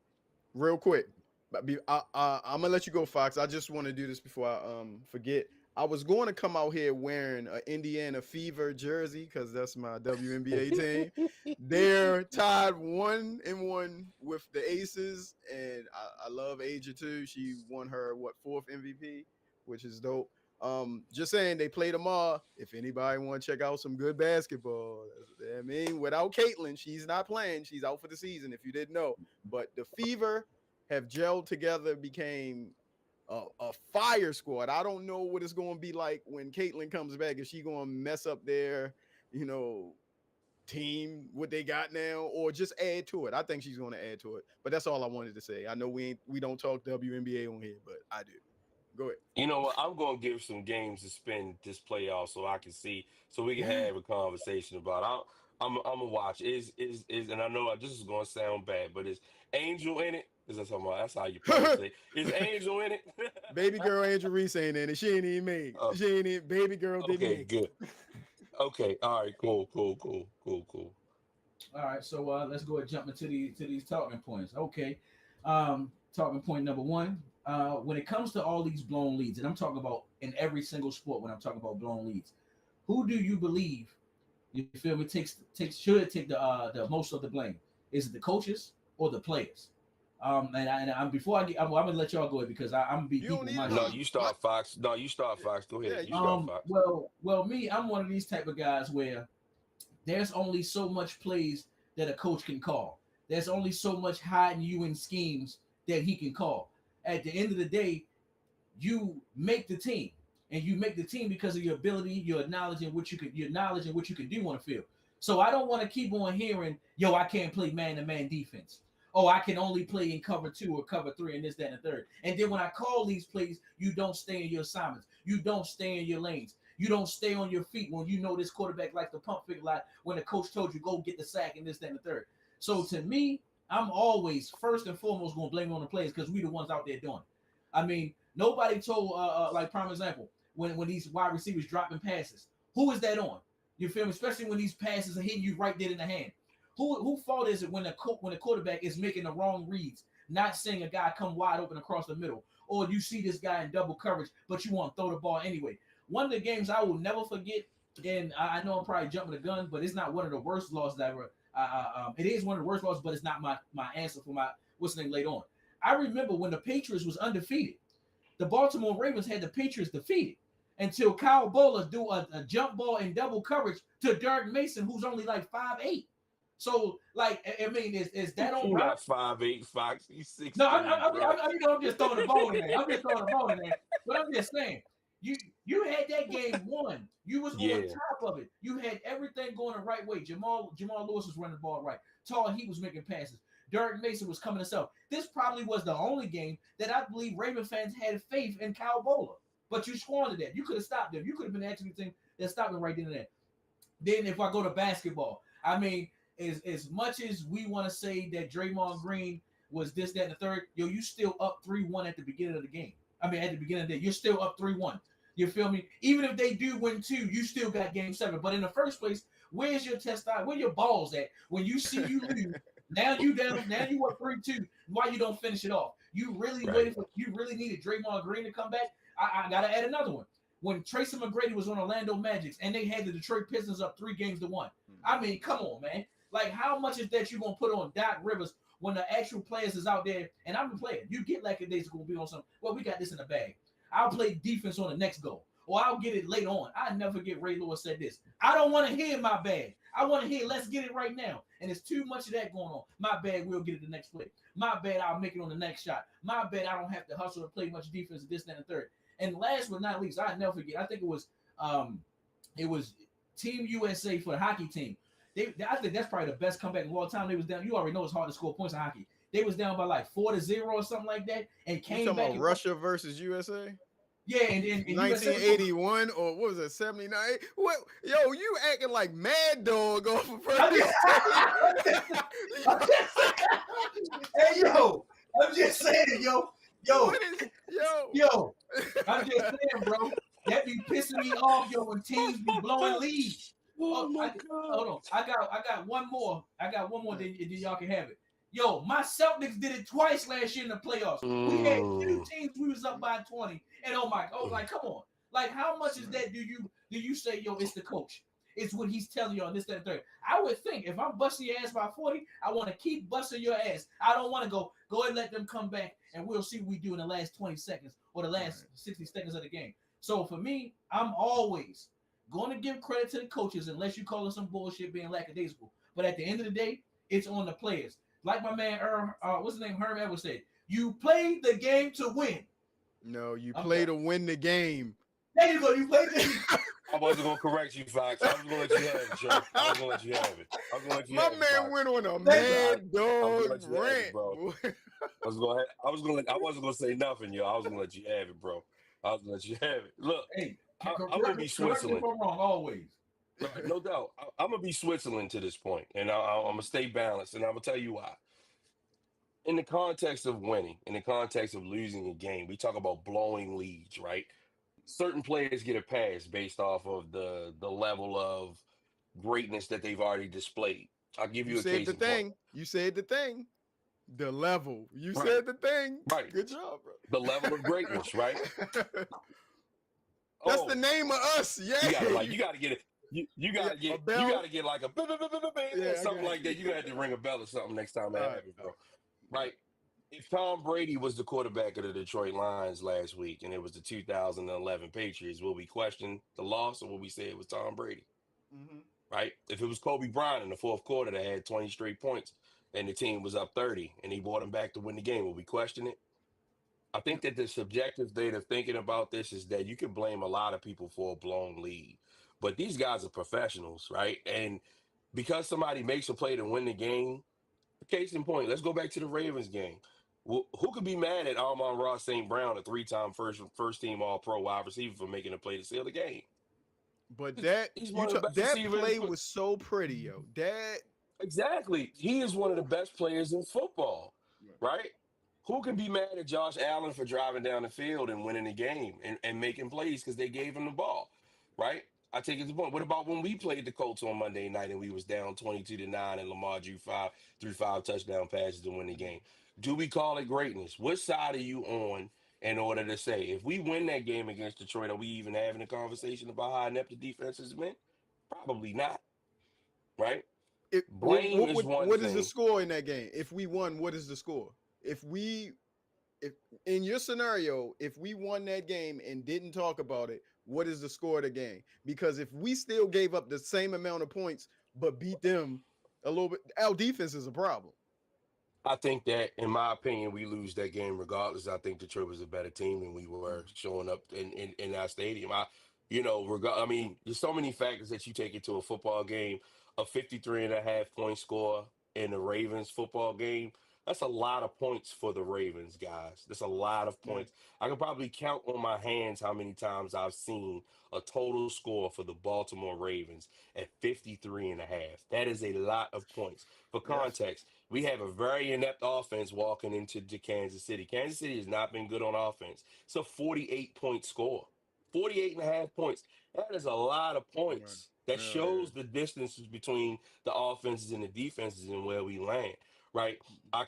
Real quick. I'm gonna let you go, Fox. I just want to do this before I forget. I was going to come out here wearing an Indiana Fever jersey because that's my WNBA team. They're tied 1-1 with the Aces, and I love Asia too. She won her fourth MVP, which is dope. Just saying they play tomorrow. If anybody want to check out some good basketball, I mean, without Caitlin, she's not playing. She's out for the season. If you didn't know, but the Fever have gelled together, became a fire squad. I don't know what it's going to be like when Caitlin comes back. Is she going to mess up their, you know, team what they got now, or just add to it? I think she's going to add to it. But that's all I wanted to say. I know we don't talk WNBA on here, but I do. Go ahead. You know what? I'm gonna give some games to spend this playoff so I can see, so we can have a conversation about. I'm gonna watch. And I know this is gonna sound bad, but is Angel in it? Is that something? That's how you probably say. Is Angel in it? Baby girl Angel Reese ain't in it. She ain't even made it. Oh, She ain't even, baby girl didn't okay, make it. good. Okay, all right, cool. All right, so let's go and jump into these talking points. Okay, talking point number one. When it comes to all these blown leads, and I'm talking about in every single sport when I'm talking about blown leads, who do you believe, you feel me, should take the most of the blame? Is it the coaches or the players? I'm before I get, I'm gonna let y'all go ahead because I'm gonna be You deep don't in need my to No, know. shit. you My, start Fox. No, you start Fox. Go yeah, ahead. You you start start. Fox. Well, me, I'm one of these type of guys where there's only so much plays that a coach can call. There's only so much hiding you in schemes that he can call. At the end of the day, you make the team, and you make the team because of your ability, your knowledge, and your knowledge and what you can do on the field. So I don't want to keep on hearing, yo, I can't play man-to-man defense. Oh, I can only play in cover 2 or cover 3 and this, that, and the third. And then when I call these plays, you don't stay in your assignments. You don't stay in your lanes. You don't stay on your feet when you know this quarterback likes to pump figure lot when the coach told you go get the sack and this, that, and the third. So to me, I'm always first and foremost going to blame it on the players because we the ones out there doing it. I mean, nobody told like prime example when these wide receivers dropping passes. Who is that on? You feel me? Especially when these passes are hitting you right there in the hand. Who fault is it when the quarterback is making the wrong reads, not seeing a guy come wide open across the middle, or you see this guy in double coverage, but you want to throw the ball anyway? One of the games I will never forget, and I know I'm probably jumping the gun, but it's not one of the worst losses ever. It is one of the worst losses, but it's not my answer for my what's the name later on. I remember when the Patriots was undefeated, the Baltimore Ravens had the Patriots defeated until Kyle Bola do a jump ball in double coverage to Derek Mason, who's only like 5'8". So, like, I mean, is that on He Ron? not 5'8", Fox. He's six No, three, bro. I'm just throwing a bone in there. I'm just throwing a bone in there. But I'm just saying, you had that game won. You was on Yeah, top of it. You had everything going the right way. Jamal Lewis was running the ball right. Tall, he was making passes. Derek Mason was coming himself. This probably was the only game that I believe Raven fans had faith in Kyle Bola. But you squandered that. You could have stopped them. You could have been actually the thing that stopped them right then and there. Then if I go to basketball, I mean, as much as we want to say that Draymond Green was this, that, and the third, yo, you still up 3-1 at the beginning of the game. I mean, at the beginning of the day, you're still up 3-1. You feel me? Even if they do win 2, you still got game 7. But in the first place, where's your testosterone? Where your balls at? When you see you lose, now you down, now you up 3-2. Why you don't finish it off? You really right. you really needed Draymond Green to come back? I gotta add another one. When Tracy McGrady was on Orlando Magic and they had the Detroit Pistons up 3-1. I mean, come on, man. Like, how much is that you gonna put on Doc Rivers when the actual players is out there? And I'm a player. You get like a day's gonna be on something. Well, we got this in the bag. I'll play defense on the next goal, or I'll get it later on. I never forget Ray Lewis said this. I don't want to hear my bag. I want to hear let's get it right now. And there's too much of that going on. My bad, we'll get it the next play. My bad, I'll make it on the next shot. My bad, I don't have to hustle to play much defense, this, that, and the third. And last but not least, I never forget. I think it was Team USA for the hockey team. I think that's probably the best comeback of all time. They was down. You already know it's hard to score points in hockey. They was down by like 4-0 or something like that, and You came talking back. about Russia versus USA? Yeah, and USA 1981 or what was it, 79? What, yo, you acting like Mad Dog off of I'm first hey, yo, I'm just saying, yo, What is, yo, I'm just saying, bro. That be pissing me off, yo, when teams be blowing leads. Oh my Hold on. I got one more. Then y'all can have it. Yo, my Celtics did it twice last year in the playoffs. We had 2 teams we was up by 20. And like, come on. Like, how much is that do you say, yo, it's the coach? It's what he's telling you on this, that, and third. I would think if I'm busting your ass by 40, I want to keep busting your ass. I don't want to go and let them come back and we'll see what we do in the last 20 seconds or the last 60 seconds of the game. So for me, I'm always going to give credit to the coaches unless you call it some bullshit being lackadaisical. But at the end of the day, it's on the players. Like my man, what's his name? Herm Edwards said, "You played the game to win." No, you I'm play done. to win the game. There you go. You played the. I wasn't gonna correct you, Fox. I was gonna let you have it, Joe. I was gonna let you have it. I was gonna let you My have it, man Fox. went on a Thank you. I, mad I was gonna dog let you have it, rant, bro. boy. I wasn't gonna say nothing, yo. I was gonna let you have it, bro. I was gonna let you have it. Look, Hey, I'm gonna be correct me if Switzerland. I'm wrong. Always. Right, no doubt. I'm gonna be Switzerland to this point, and I'm gonna stay balanced, and I'm gonna tell you why. In the context of winning, in the context of losing a game, we talk about blowing leads, right? Certain players get a pass based off of the level of greatness that they've already displayed. I'll give You you a said case the in point. thing. You said the thing. The level. You Right, said the thing. right. Good job, The level of greatness, right? bro. That's the Oh, name of us. you Yay. gotta get it. Yeah, a You bell. gotta get like a Yeah, I something got like you. that. You gotta have to ring a bell or something next time All that right. happens, bro. Right? If Tom Brady was the quarterback of the Detroit Lions last week and it was the 2011 Patriots, will we question the loss or will we say it was Tom Brady? Mm-hmm. Right? If it was Kobe Bryant in the fourth quarter that had 20 straight points and the team was up 30 and he brought him back to win the game, will we question it? I think that the subjective state of thinking about this is that you can blame a lot of people for a blown lead, but these guys are professionals, right? And because somebody makes a play to win the game, case in point, let's go back to the Ravens game. Who could be mad at Armon Ross St. Brown, a three-time first team All Pro wide receiver, for making a play to seal the game? But that He's you one of the best that receivers. play was so pretty, yo. That Exactly. He is one of the best players in football, right? Who can be mad at Josh Allen for driving down the field and winning the game and making plays because they gave him the ball, right? I take it to the point. What about when we played the Colts on Monday night and we was down 22-9 and Lamar threw five touchdown passes to win the game? Do we call it greatness? What side are you on in order to say if we win that game against Detroit, are we even having a conversation about how inept the defense has been? Probably not, right? it Blame is one what is the thing. score in that game? If we won, what is the score? If we if in your scenario, if we won that game and didn't talk about it, what is the score of the game? Because if we still gave up the same amount of points but beat them a little bit, our defense is a problem. I think that, in my opinion, we lose that game regardless. I think Detroit was a better team than we were showing up in our stadium. I mean, there's so many factors that you take into a football game. A 53.5 point score in the Ravens football game. That's a lot of points for the Ravens, guys. That's a lot of Yeah. points. I can probably count on my hands how many times I've seen a total score for the Baltimore Ravens at 53.5. That is a lot of points. For Yes. context, we have a very inept offense walking into Kansas City. Kansas City has not been good on offense. It's a 48-point score. 48.5 points. That is a lot of Right. points. That Yeah, it shows is. the distances between the offenses and the defenses and where we land. Right. I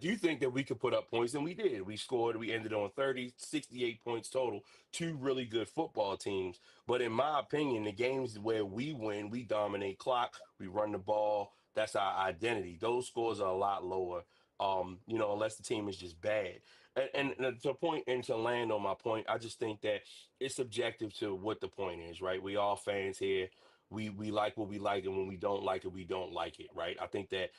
do think that we could put up points, and we did. We scored, we ended on 30, 68 points total. Two really good football teams. But in my opinion, the games where we win, we dominate clock, we run the ball. That's our identity. Those scores are a lot lower. Unless the team is just bad. And to point and to land on my point, I just think that it's subjective to what the point is, right? We all fans here. We like what we like, and when we don't like it, we don't like it, right? I think that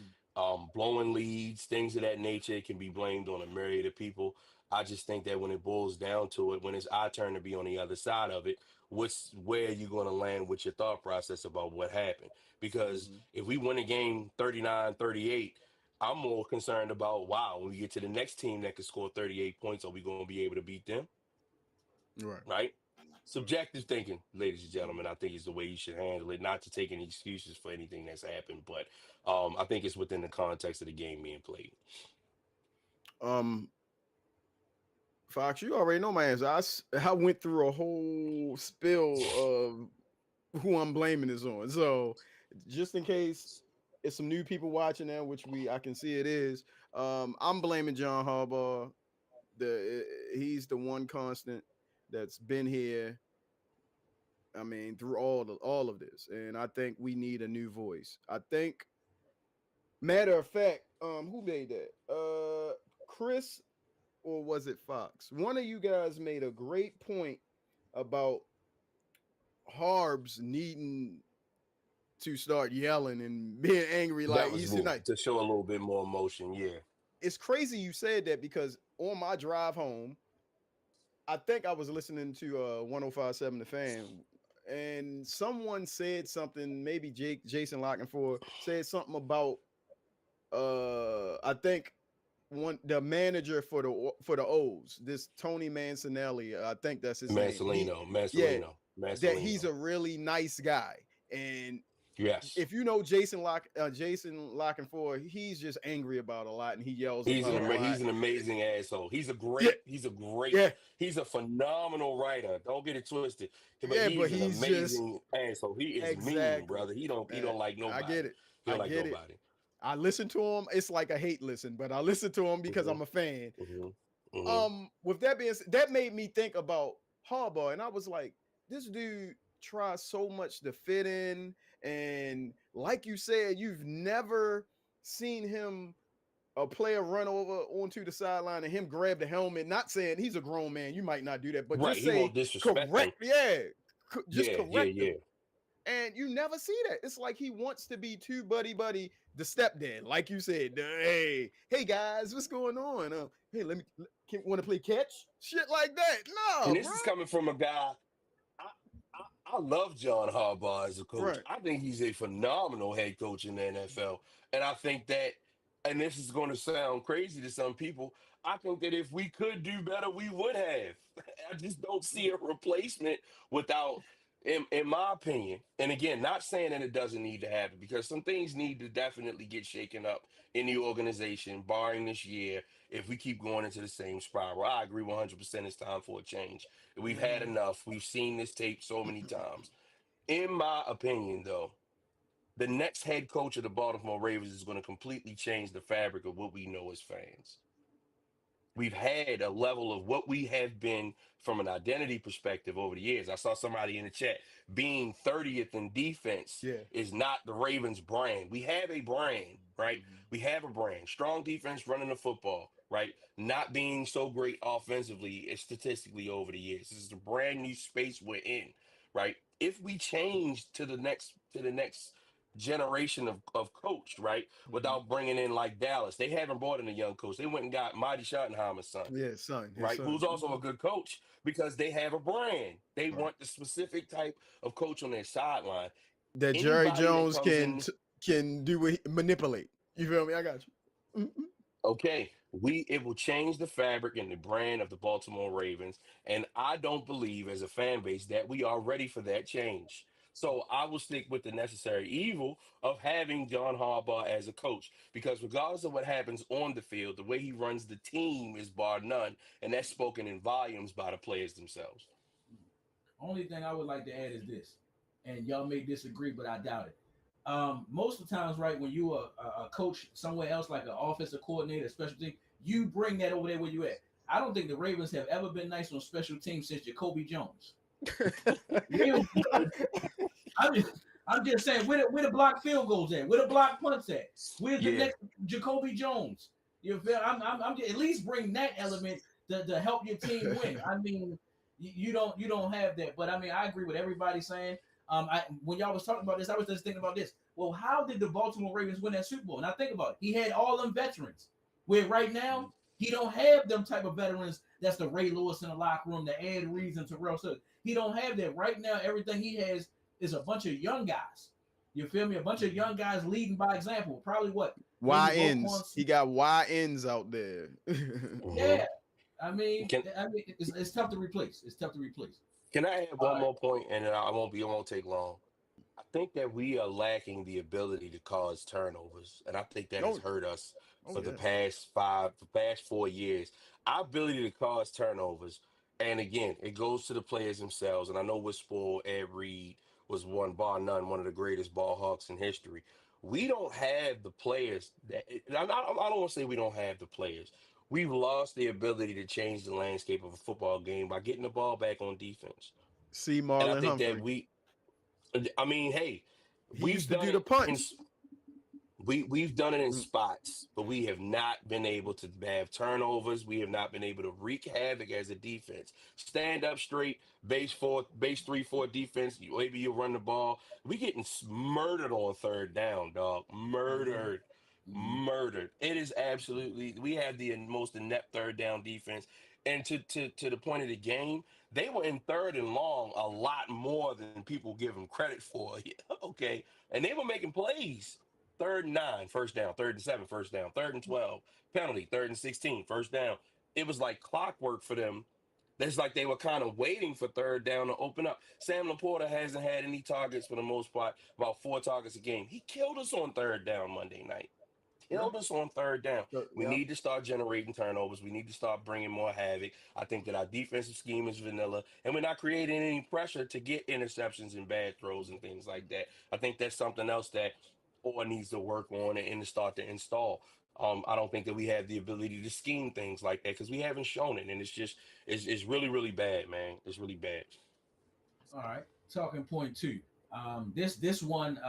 blowing leads, things of that nature, can be blamed on a myriad of people. I just think that when it boils down to it, when it's our turn to be on the other side of it, where are you going to land with your thought process about what happened? Because Mm-hmm. if we win a game 39-38, I'm more concerned about, wow, when we get to the next team that could score 38 points, are we going to be able to beat them? Right. Right? Right. Subjective thinking, ladies and gentlemen, I think is the way you should handle it, not to take any excuses for anything that's happened, but I think it's within the context of the game being played. Um, Fox, you already know my answer. I went through a whole spill of who I'm blaming this on. So just in case it's some new people watching now, which I can see it is. I'm blaming John Harbaugh. He's the one constant that's been here. I mean, through all of this, and I think we need a new voice. I think, matter of fact, who made that? Chris, or was it Fox? One of you guys made a great point about Harbs needing to start yelling and being angry That like was he's me tonight. to show a little bit more emotion. Yeah, It's crazy you said that because on my drive home, I think I was listening to 1057 The Fan, and someone said something, maybe Jason Lockenfor said something about I think one the manager for the O's, this Tony Mancinelli, I think that's his name. Yeah, that he's Mansolino. a really nice guy. And Yes, if you know Jason Lockenfor, he's just angry about a lot and he yells about a Yeah. lot. he's an amazing asshole. Yeah, He's a great, yeah, he's a phenomenal writer. Don't get it twisted. But yeah, but he's an he's just amazing asshole. He is mean, exactly. brother. He don't like I get nobody. it. He don't I like get it. nobody. I listen to him. It's like a hate listen, but I listen to him because Hmm. I'm a fan. Hmm. Hmm. With that being said, that made me think about Harbaugh, and I was like, this dude tries so much to fit in, and like you said, you've never seen him a player run over onto the sideline and him grab the helmet. Not saying he's a grown man, you might not do that, but Right. just He say won't disrespect correct, them. yeah, just Yeah. Yeah. correct Yeah. him. And you never see that. It's like he wants to be too buddy buddy, the stepdad, like you said. Hey guys, what's going on? Hey, let me want to play catch, shit like that. And No, bro. this is coming from a guy. I, I love John Harbaugh as a coach. Right. I think he's a phenomenal head coach in the NFL. And I think that, and this is going to sound crazy to some people, I think that if we could do better, we would have. I just don't see a replacement without, in my opinion. And again, not saying that it doesn't need to happen because some things need to definitely get shaken up in the organization, barring this year, if we keep going into the same spiral. I agree 100% it's time for a change. We've had Mhm. enough. We've seen this tape so many times. In my opinion, though, the next head coach of the Baltimore Ravens is going to completely change the fabric of what we know as fans. We've had a level of what we have been from an identity perspective over the years. I saw somebody in the chat being 30th in defense Yeah. is not the Ravens brand. We have a brand, right? Mhm. We have a brand. Strong defense running the football, right? Not being so great offensively statistically over the years. This is a brand new space we're in, right? If we change to the next generation of coach, right? Mhm. Without bringing in like Dallas. They haven't brought in a young coach. They went and got Marty Schottenheimer's son, Yeah, his right? Who's son. also a good coach because they have a brand. They Right. want the specific type of coach on their sideline. That Jerry Anybody that Jones comes in, can do manipulate. You feel me? I got you. Mhm. okay, it will change the fabric and the brand of the Baltimore Ravens. And I don't believe as a fan base that we are ready for that change. So I will stick with the necessary evil of having John Harbaugh as a coach because regardless of what happens on the field, the way he runs the team is bar none, and that's spoken in volumes by the players themselves. Only thing I would like to add is this, and y'all may disagree, but I doubt it. Most of the times, right, when you are a coach somewhere else, like an offensive coordinator, special team, you bring that over there where you at. I don't think the Ravens have ever been nice on special teams since Jacoby Jones. Real good. I'm just saying, where the block field goals at? Where the block punts at? Where's the Yeah. next Jacoby Jones? You feel? I'm just, at least bring that element to help your team win. I mean, you don't have that, but I mean, I agree with everybody saying. When y'all was talking about this, I was just thinking about this. Well, how did the Baltimore Ravens win that Super Bowl? And I think about it. He had all them veterans. Where right now he don't have them type of veterans. That's the Ray Lewis in the locker room, the Ed Reeves and Terrell Suggs. He don't have that right now. Everything he has is a bunch of young guys. You feel me? A bunch of young guys leading by example. Probably what? Maybe YNs. Roquan. He got YNs out there. Hmm. Yeah. I mean, Can it's tough to replace. It's tough to replace. can I add All one right. more point, and then it won't take long. I think that we are lacking the ability to cause turnovers, and I think that has oh, hurt us oh for the yeah. past 4 years. Our ability to cause turnovers, and again, it goes to the players themselves. And I know we're spoiled. Ed Reed was one bar none, one of the greatest ball hawks in history. We don't have the players that. I don't want to say we don't have the players. We've lost the ability to change the landscape of a football game by getting the ball back on defense. See And I Marlon think that Humphrey. I mean, hey, He used we've to done do the it in punch. we've done it in Mm, spots, but we have not been able to have turnovers. We have not been able to wreak havoc as a defense. Stand up straight, base 3-4 defense. Maybe you run the ball. We getting murdered on third down, dog. Mm-hmm. Murdered. Mm-hmm. Murdered. It is absolutely. We have the most inept third down defense, and to the point of the game, they were in third and long a lot more than people give them credit for. Okay, and they were making plays. Third and 9, first down. Third and 7, first down. Third and 12, penalty. Third and 16, first down. It was like clockwork for them. It's like they were kind of waiting for third down to open up. Sam Laporta hasn't had any targets for the most part, about 4 targets a game. He killed us on third down Monday night. Yeah. Killed us on third down. We yeah. need to start generating turnovers. We need to start bringing more havoc. I think that our defensive scheme is vanilla, and we're not creating any pressure to get interceptions and bad throws and things like that. I think that's something else that Orr needs to work on and to start to install. I don't think that we have the ability to scheme things like that because we haven't shown it, and it's really really bad, man. It's really bad. All right. Talking point two. This one,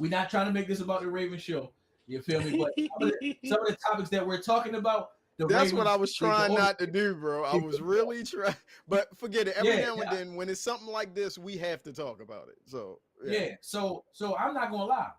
we're not trying to make this about the Ravens show. You feel me? But some of the topics that we're talking about, the That's what I Ravens, was the trying not to do, bro. I was really trying, but forget it. Every yeah, now and yeah, then, when it's something like this, we have to talk about it. So yeah, yeah. So I'm not gonna lie.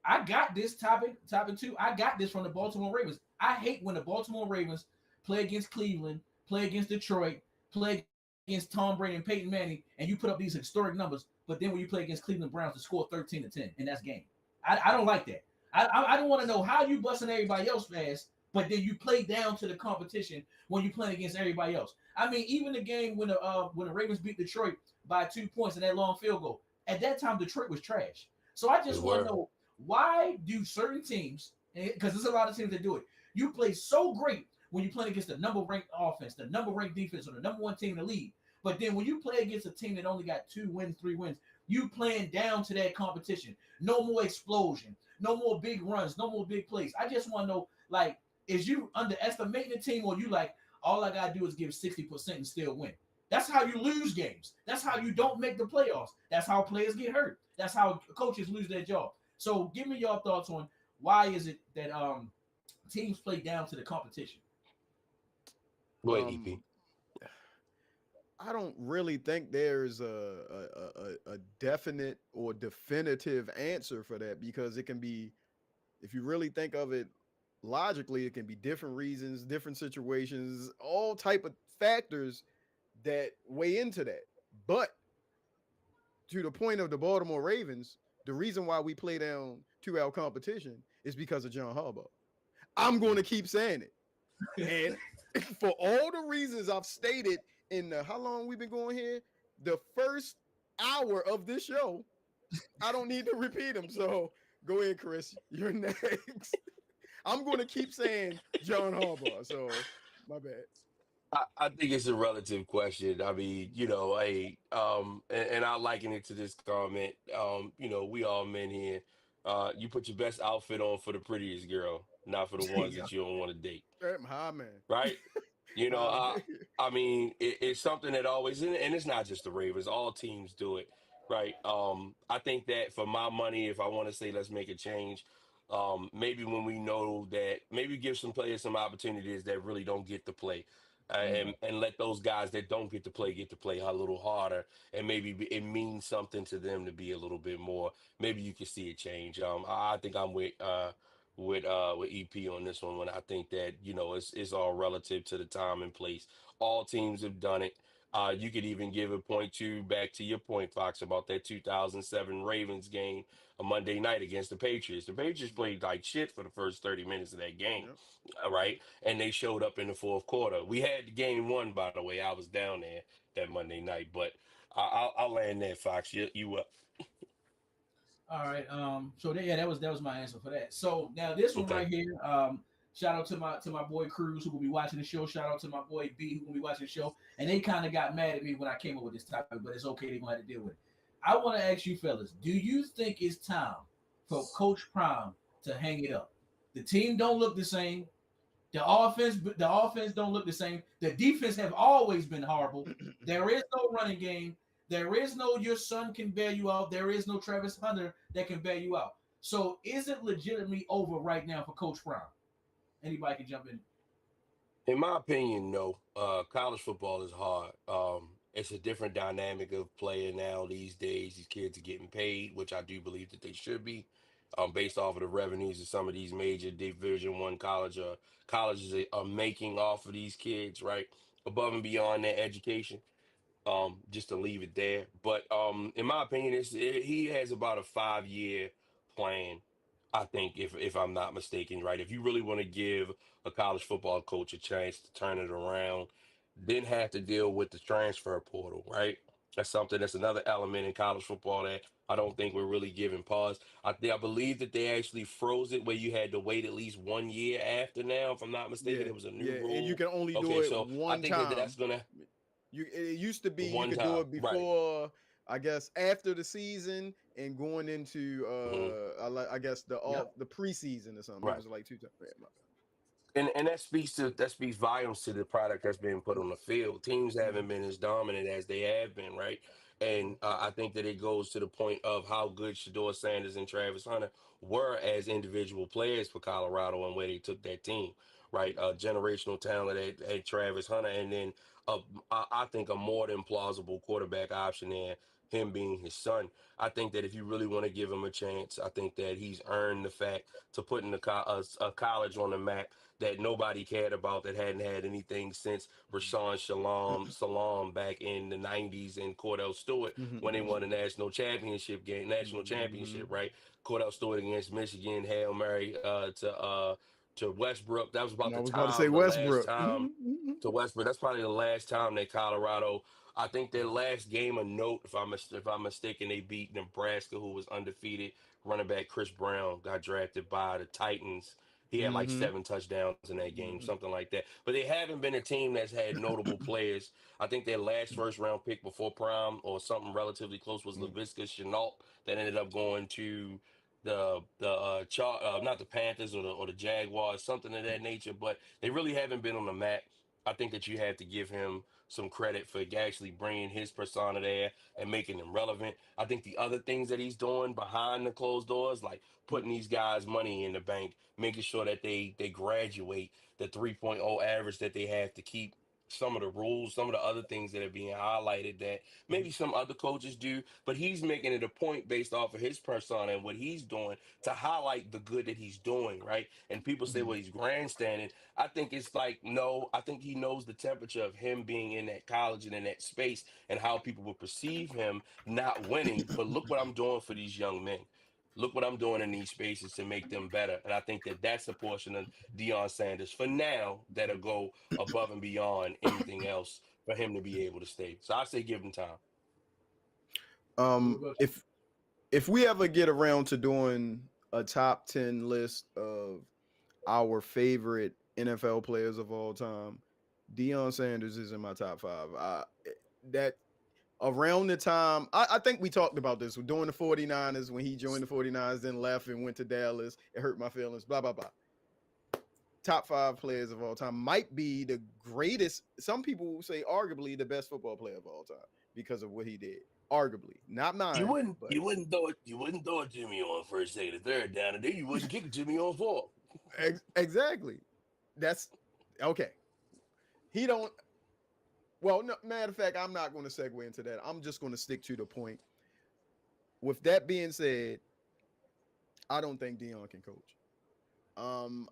I got this topic two. I got this from the Baltimore Ravens. I hate when the Baltimore Ravens play against Cleveland, play against Detroit, play against Tom Brady and Peyton Manning, and you put up these historic numbers. But then when you play against Cleveland Browns to score 13-10 in that game, I don't like that. I don't want to know how you busting everybody else fast, but then you play down to the competition when you playing against everybody else. I mean, even the game when the Ravens beat Detroit by 2 points in that long field goal, at that time Detroit was trash. So I They just want to were. know why do certain teams, because there's a lot of teams that do it, you play so great when you're playing against the number ranked offense, the number ranked defense, or the number one team in the league. But then when you play against a team that only got 2 wins, 3 wins, you playing down to that competition. No more explosion, no more big runs, no more big plays. I just want to know, like, is you underestimating the team, or you like, all I gotta do is give 60% and still win? That's how you lose games. That's how you don't make the playoffs. That's how players get hurt. That's how coaches lose their job. So give me your thoughts on why is it that teams play down to the competition? Go ahead, um, EP. I don't really think there's a definite or definitive answer for that, because it can be, if you really think of it logically, it can be different reasons, different situations, all type of factors that weigh into that. But to the point of the Baltimore Ravens, the reason why we play down to our competition is because of John Harbaugh. I'm going to keep saying it. And for all the reasons I've stated in the, how long we've been going here, the first hour of this show, I don't need to repeat them. So go ahead, Chris. You're next. I'm going to keep saying John Harbaugh. So my bad. I think it's a relative question. I mean, and I liken it to this comment. We all men here. You put your best outfit on for the prettiest girl, not for the ones Yeah. that you don't want to date, Hi, man. right? You know, Hi, I man. I mean, it's something that always, and it's not just the Ravens. All teams do it, right? I think that for my money, if I want to say let's make a change, maybe when we know that, maybe give some players some opportunities that really don't get to play, Mm. and let those guys that don't get to play a little harder, and maybe it means something to them to be a little bit more. Maybe you can see a change. I think I'm with EP on this one. When I think that it's all relative to the time and place. All teams have done it. You could even give a point to back to your point, Fox, about that 2007 Ravens game, a Monday night against the Patriots. The Patriots played like shit for the first 30 minutes of that game, Yep. all right? And they showed up in the fourth quarter. We had the game won, by the way. I was down there that Monday night, but I'll land there, Fox. You up? All right. So yeah, that was my answer for that. So now this one Okay. right here. Shout out to my boy Cruz who will be watching the show. Shout out to my boy B who will be watching the show. And they kind of got mad at me when I came up with this topic, but it's okay. They're gonna have to deal with it. I want to ask you fellas, do you think it's time for Coach Prime to hang it up? The team don't look the same. The offense don't look the same. The defense have always been horrible. There is no running game. There is no your son can bail you out. There is no Travis Hunter that can bail you out. So is it legitimately over right now for Coach Brown? Anybody can jump in. In my opinion, no. College football is hard. It's a different dynamic of playing now these days. These kids are getting paid, which I do believe that they should be, based off of the revenues of some of these major Division 1 colleges are making off of these kids, right? Above and beyond their education. Just to leave it there. But in my opinion, he has about a 5 year plan. I think if I'm not mistaken, right? If you really want to give a college football coach a chance to turn it around, then have to deal with the transfer portal, right? That's another element in college football that I don't think we're really giving pause. I believe that they actually froze it where you had to wait at least 1 year after now. If I'm not mistaken, Yeah, it was a new yeah, and you rule. can only do Okay, it so I one think that that's time. gonna You it used to be you one could do time, it right? before, I guess after the season and going into Hmm. I guess Yep. the preseason or something. It Right. was like two times. Yeah, And that speaks volumes to the product that's being put on the field. Teams haven't Mhm, been as dominant as they have been, right? And I think that it goes to the point of how good Shador Sanders and Travis Hunter were as individual players for Colorado and where they took that team, right? Generational talent at Travis Hunter, and then uh, I think a more than plausible quarterback option there, him being his son. I think that if you really want to give him a chance, I think that he's earned the fact to putting a college on the map that nobody cared about, that hadn't had anything since Rashawn Salam back in the 90s, and Cordell Stewart when they won the mhm, national championship, mhm. right? Cordell Stewart against Michigan, Hail Mary to Westbrook. That was about And I the was about to say time, the last Westbrook. time to Westbrook. That's probably the last time that Colorado. I think their last game of note, if I'm mistaken, they beat Nebraska, who was undefeated. Running back Chris Brown got drafted by the Titans. He had like Mhm, 7 touchdowns in that game, mhm, something like that. But they haven't been a team that's had notable players. I think their last first round pick before prime or something relatively close was mhm, Laviska Shenault that ended up going to not the Panthers or the Jaguars, something of that nature. But they really haven't been on the map. I think that you have to give him some credit for actually bringing his persona there and making him relevant. I think the other things that he's doing behind the closed doors, like putting these guys money in the bank, making sure that they graduate the 3.0 average that they have to keep, some of the rules, some of the other things that are being highlighted that maybe mhm, some other coaches do, but he's making it a point based off of his persona and what he's doing to highlight the good that he's doing, right? And people say, mhm, well, he's grandstanding. I think it's like, no, I think he knows the temperature of him being in that college and in that space and how people will perceive him not winning. But look what I'm doing for these young men. Look what I'm doing in these spaces to make them better. And I think that that's a portion of Deion Sanders for now that'll go above and beyond anything else for him to be able to stay. So I say give him time. What about you? If we ever get around to doing a top 10 list of our favorite NFL players of all time, Deion Sanders is in my top five. That around the time I think we talked about this during the 49ers when he joined the 49ers, then left and went to Dallas. It hurt my feelings, blah, blah, blah. Top five players of all time might be the greatest. Some people say arguably the best football player of all time because of what he did. Arguably, not mine, but You wouldn't throw it Jimmy on first, second, and third down, and then you wouldn't kick Jimmy on fourth. exactly. That's okay. He don't. Well, no, matter of fact, I'm not going to segue into that. I'm just going to stick to the point. With that being said, I don't think Dion can coach.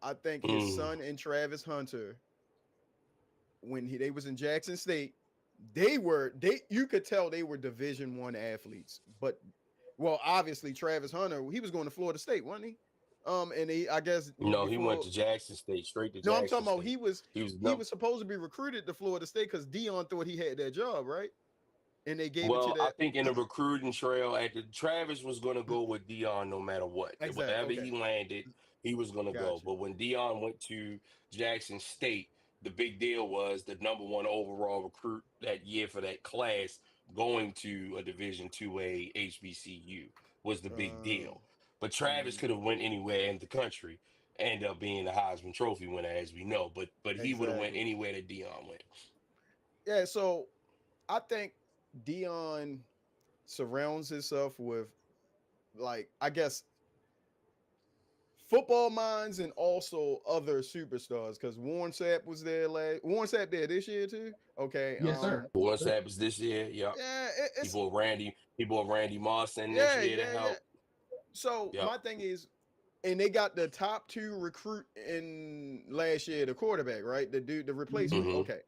I think his Mm. son and Travis Hunter, when they was in Jackson State, they you could tell they were Division 1 athletes. But well, obviously Travis Hunter, he was going to Florida State, wasn't he? And he, I guess No, he went before. to Jackson State, straight to No, I'm Jackson talking about State. He was he number. was supposed to be recruited to Florida State because Dion thought he had that job, right? And they gave it to Well, I that. think in the recruiting trail, at the Travis was going to go with Dion no matter what. Exactly. Wherever Okay. he landed, he was going to go. Gotcha. But when Dion went to Jackson State, the big deal was the number one overall recruit that year for that class going to a Division 2A HBCU was the big Um. deal. But Travis Mhm. could have went anywhere in the country, end up being the Heisman Trophy winner, as we know. But he would have went Exactly. anywhere that Dion went. Yeah. So I think Dion surrounds himself with, like, I guess football minds and also other superstars because Warren Sapp was there Warren Sapp there this year too. Okay. Yes, sir. What's happens this year? Yep. Yeah, it's People of Randy Moss in this yeah, year to yeah, yeah. help. So Yep. my thing is, and they got the top two recruit in last year, the quarterback, right? The dude, the Mhm. replacement. Mm-hmm. Okay.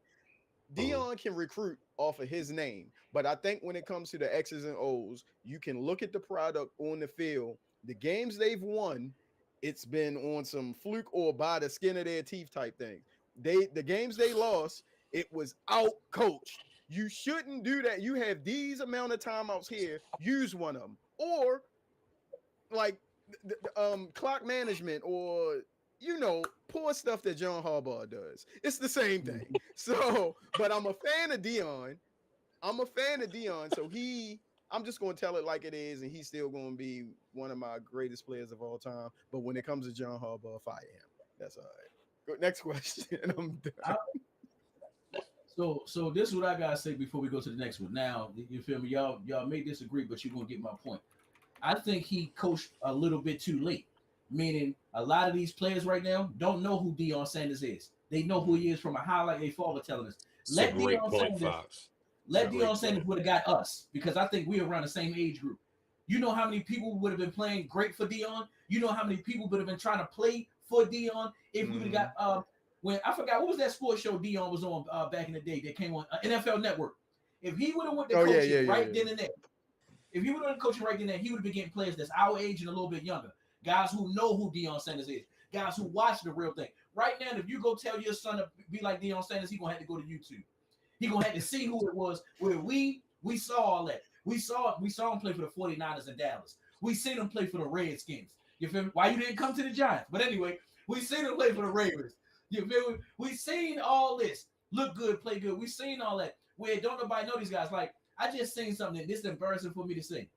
Mm-hmm. Dion can recruit off of his name, but I think when it comes to the X's and O's, you can look at the product on the field. The games they've won, it's been on some fluke or by the skin of their teeth type thing. The games they lost, it was out coached. You shouldn't do that. You have these amount of timeouts here. Use one of them, or like clock management, or poor stuff that John Harbaugh does. It's the same thing. So, but I'm a fan of Dion. So I'm just going to tell it like it is, and he's still going to be one of my greatest players of all time. But when it comes to John Harbaugh, fire him. That's all right. Go, next question. I'm done. So this is what I gotta say before we go to the next one. Now, you feel me? Y'all may disagree, but you're gonna get my point. I think he coached a little bit too late. Meaning, a lot of these players right now don't know who Deion Sanders is. They know who he is from a highlight they father telling us. It's a Let great Deion point, Sanders, Fox. It's a let great Deion Sanders point. would have got us because I think we're around the same age group. You know how many people would have been playing great for Deion? You know how many people would have been trying to play for Deion if we would have got when I forgot what was that sports show Deion was on back in the day that came on NFL Network. If he would have went to Oh yeah, coaching yeah, yeah, right yeah. then and there, if he would have went to coaching right then and there, he would have been getting players that's our age and a little bit younger, guys who know who Deion Sanders is, guys who watch the real thing. Right now, if you go tell your son to be like Deion Sanders, he's gonna have to go to YouTube. He's gonna have to see who it was. Where we saw all that. We saw him play for the 49ers in Dallas. We seen him play for the Redskins. You feel me? Why you didn't come to the Giants? But anyway, we seen him play for the Ravens. You feel me? We seen all this. Look good, play good. We seen all that. Where don't nobody know these guys. Like, I just seen something. This is embarrassing for me to say.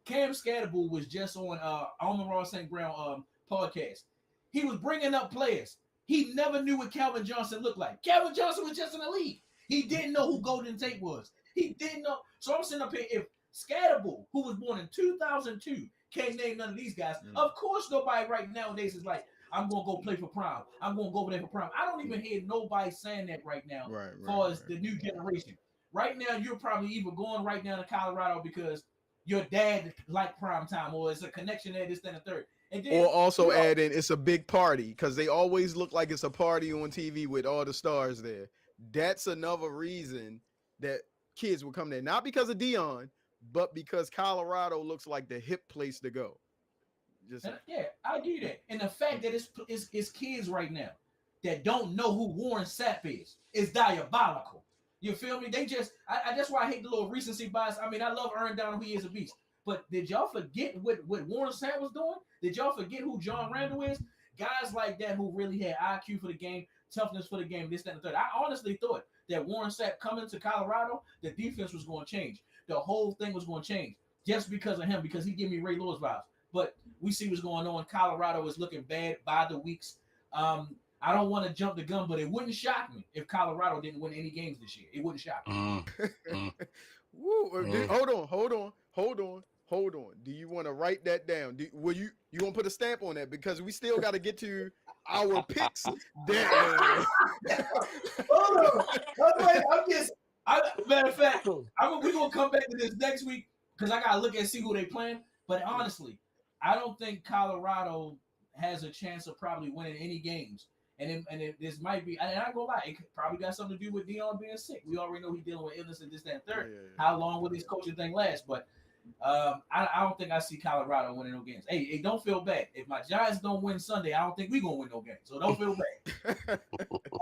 Cam Scatterbull was just on Alma Ross St. Brown podcast. He was bringing up players. He never knew what Calvin Johnson looked like. Calvin Johnson was just in the league. He didn't know who Golden Tate was. He didn't know. So I'm sitting up here. If Scatterbull, who was born in 2002, can't name none of these guys, of course nobody right nowadays is like, I'm going to go play for Prime. I'm going to go over there for Prime. I don't even hear nobody saying that right now as far as the new generation. Right now, you're probably either going right now to Colorado because your dad like Prime Time or it's a connection there, this, that, and the third. And then, or also add in it's a big party because they always look like it's a party on TV with all the stars there. That's another reason that kids will come there, not because of Dion, but because Colorado looks like the hip place to go. Just yeah, I do that. And the fact that it's kids right now that don't know who Warren Sapp is diabolical. You feel me? They just, that's why I hate the little recency bias. I mean, I love Aaron Donald. He is a beast. But did y'all forget what Warren Sapp was doing? Did y'all forget who John Randall is? Guys like that who really had IQ for the game, toughness for the game, this, that, and the third. I honestly thought that Warren Sapp coming to Colorado, the defense was going to change. The whole thing was going to change just because of him, because he gave me Ray Lewis vibes. But we see what's going on. Colorado is looking bad by the weeks. I don't want to jump the gun, but it wouldn't shock me if Colorado didn't win any games this year. It wouldn't shock me. Woo, dude, hold on. Do you want to write that down? You want to put a stamp on that because we still got to get to our picks. Hold on. Matter of fact, we're gonna come back to this next week because I gotta look and see who they playing. But honestly, I don't think Colorado has a chance of probably winning any games. And this might be, and I ain't gonna lie, it probably got something to do with Dion being sick. We already know he's dealing with illness and this, that, and third. Yeah. How long will this coaching thing last? But I don't think I see Colorado winning no games. Hey, don't feel bad. If my Giants don't win Sunday, I don't think we're gonna win no games. So don't feel bad.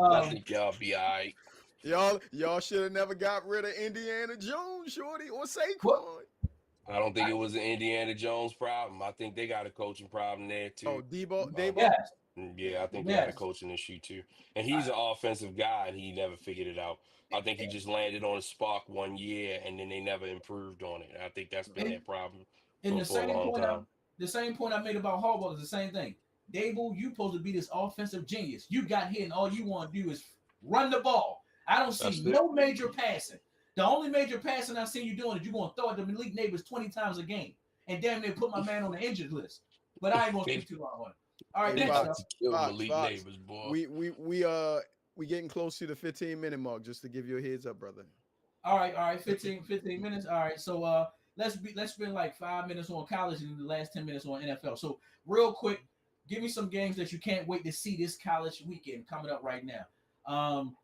I think y'all be all right. Y'all should have never got rid of Indiana Jones, Shorty, or Saquon. I don't think it was an Indiana Jones problem. I think they got a coaching problem there too. Oh, Debo. Yes. Yeah, I think they got a coaching issue too. And he's an offensive guy, and he never figured it out. I think he just landed on a spark one year, and then they never improved on it. I think that's been their problem for a long time. The same point I made about Harbaugh is the same thing. Dable, you supposed to be this offensive genius. You got here, and all you want to do is run the ball. I don't see no major passing. The only major passing I see you doing is you're going to throw at the Malik neighbors 20 times a game and damn near put my man on the injured list. But I ain't going to speak too long on it. All right, Hey, next About up. to Fox, kill Fox, Malik Fox. Neighbors, boy. We getting close to the 15-minute mark. Just to give you a heads up, brother. All right, 15 minutes. All right, so let's spend like 5 minutes on college and the last 10 minutes on NFL. So real quick, give me some games that you can't wait to see this college weekend coming up right now. Um,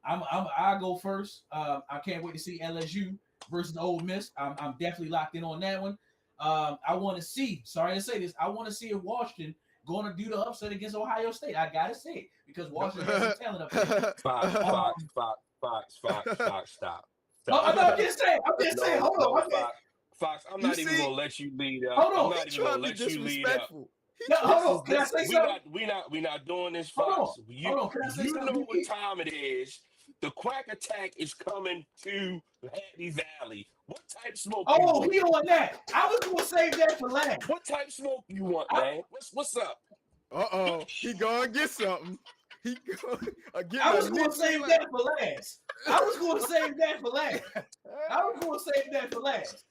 I go first. I can't wait to see LSU versus Ole Miss. I'm definitely locked in on that one. I want to see. Sorry to say this. I want to see if Washington going to do the upset against Ohio State. I gotta say it because Washington has some talent up there. Fox, Fox, Um, Fox, Fox, Fox, Fox, stop. oh, Stop, no, I'm stop. just saying. I'm just saying. No, Hold no, on. Fox. Fox, I'm You not even see, gonna let you lead up. Hold I'm on. he not even gonna trying to be let you lead up. disrespectful. No, hold This on. is Can I this say we something? not we not doing this, Hold on. Fox. You Hold on. Can I say you something? know what time it is. The quack attack is coming to Happy Valley. What type smoke you Oh, want? he on that. I was gonna save that for last. What type smoke you want, I, man? What's up? He gonna get something. He gonna I getting a was gonna ninja save slap. that for last. I was gonna save that for last. I was gonna save that for last.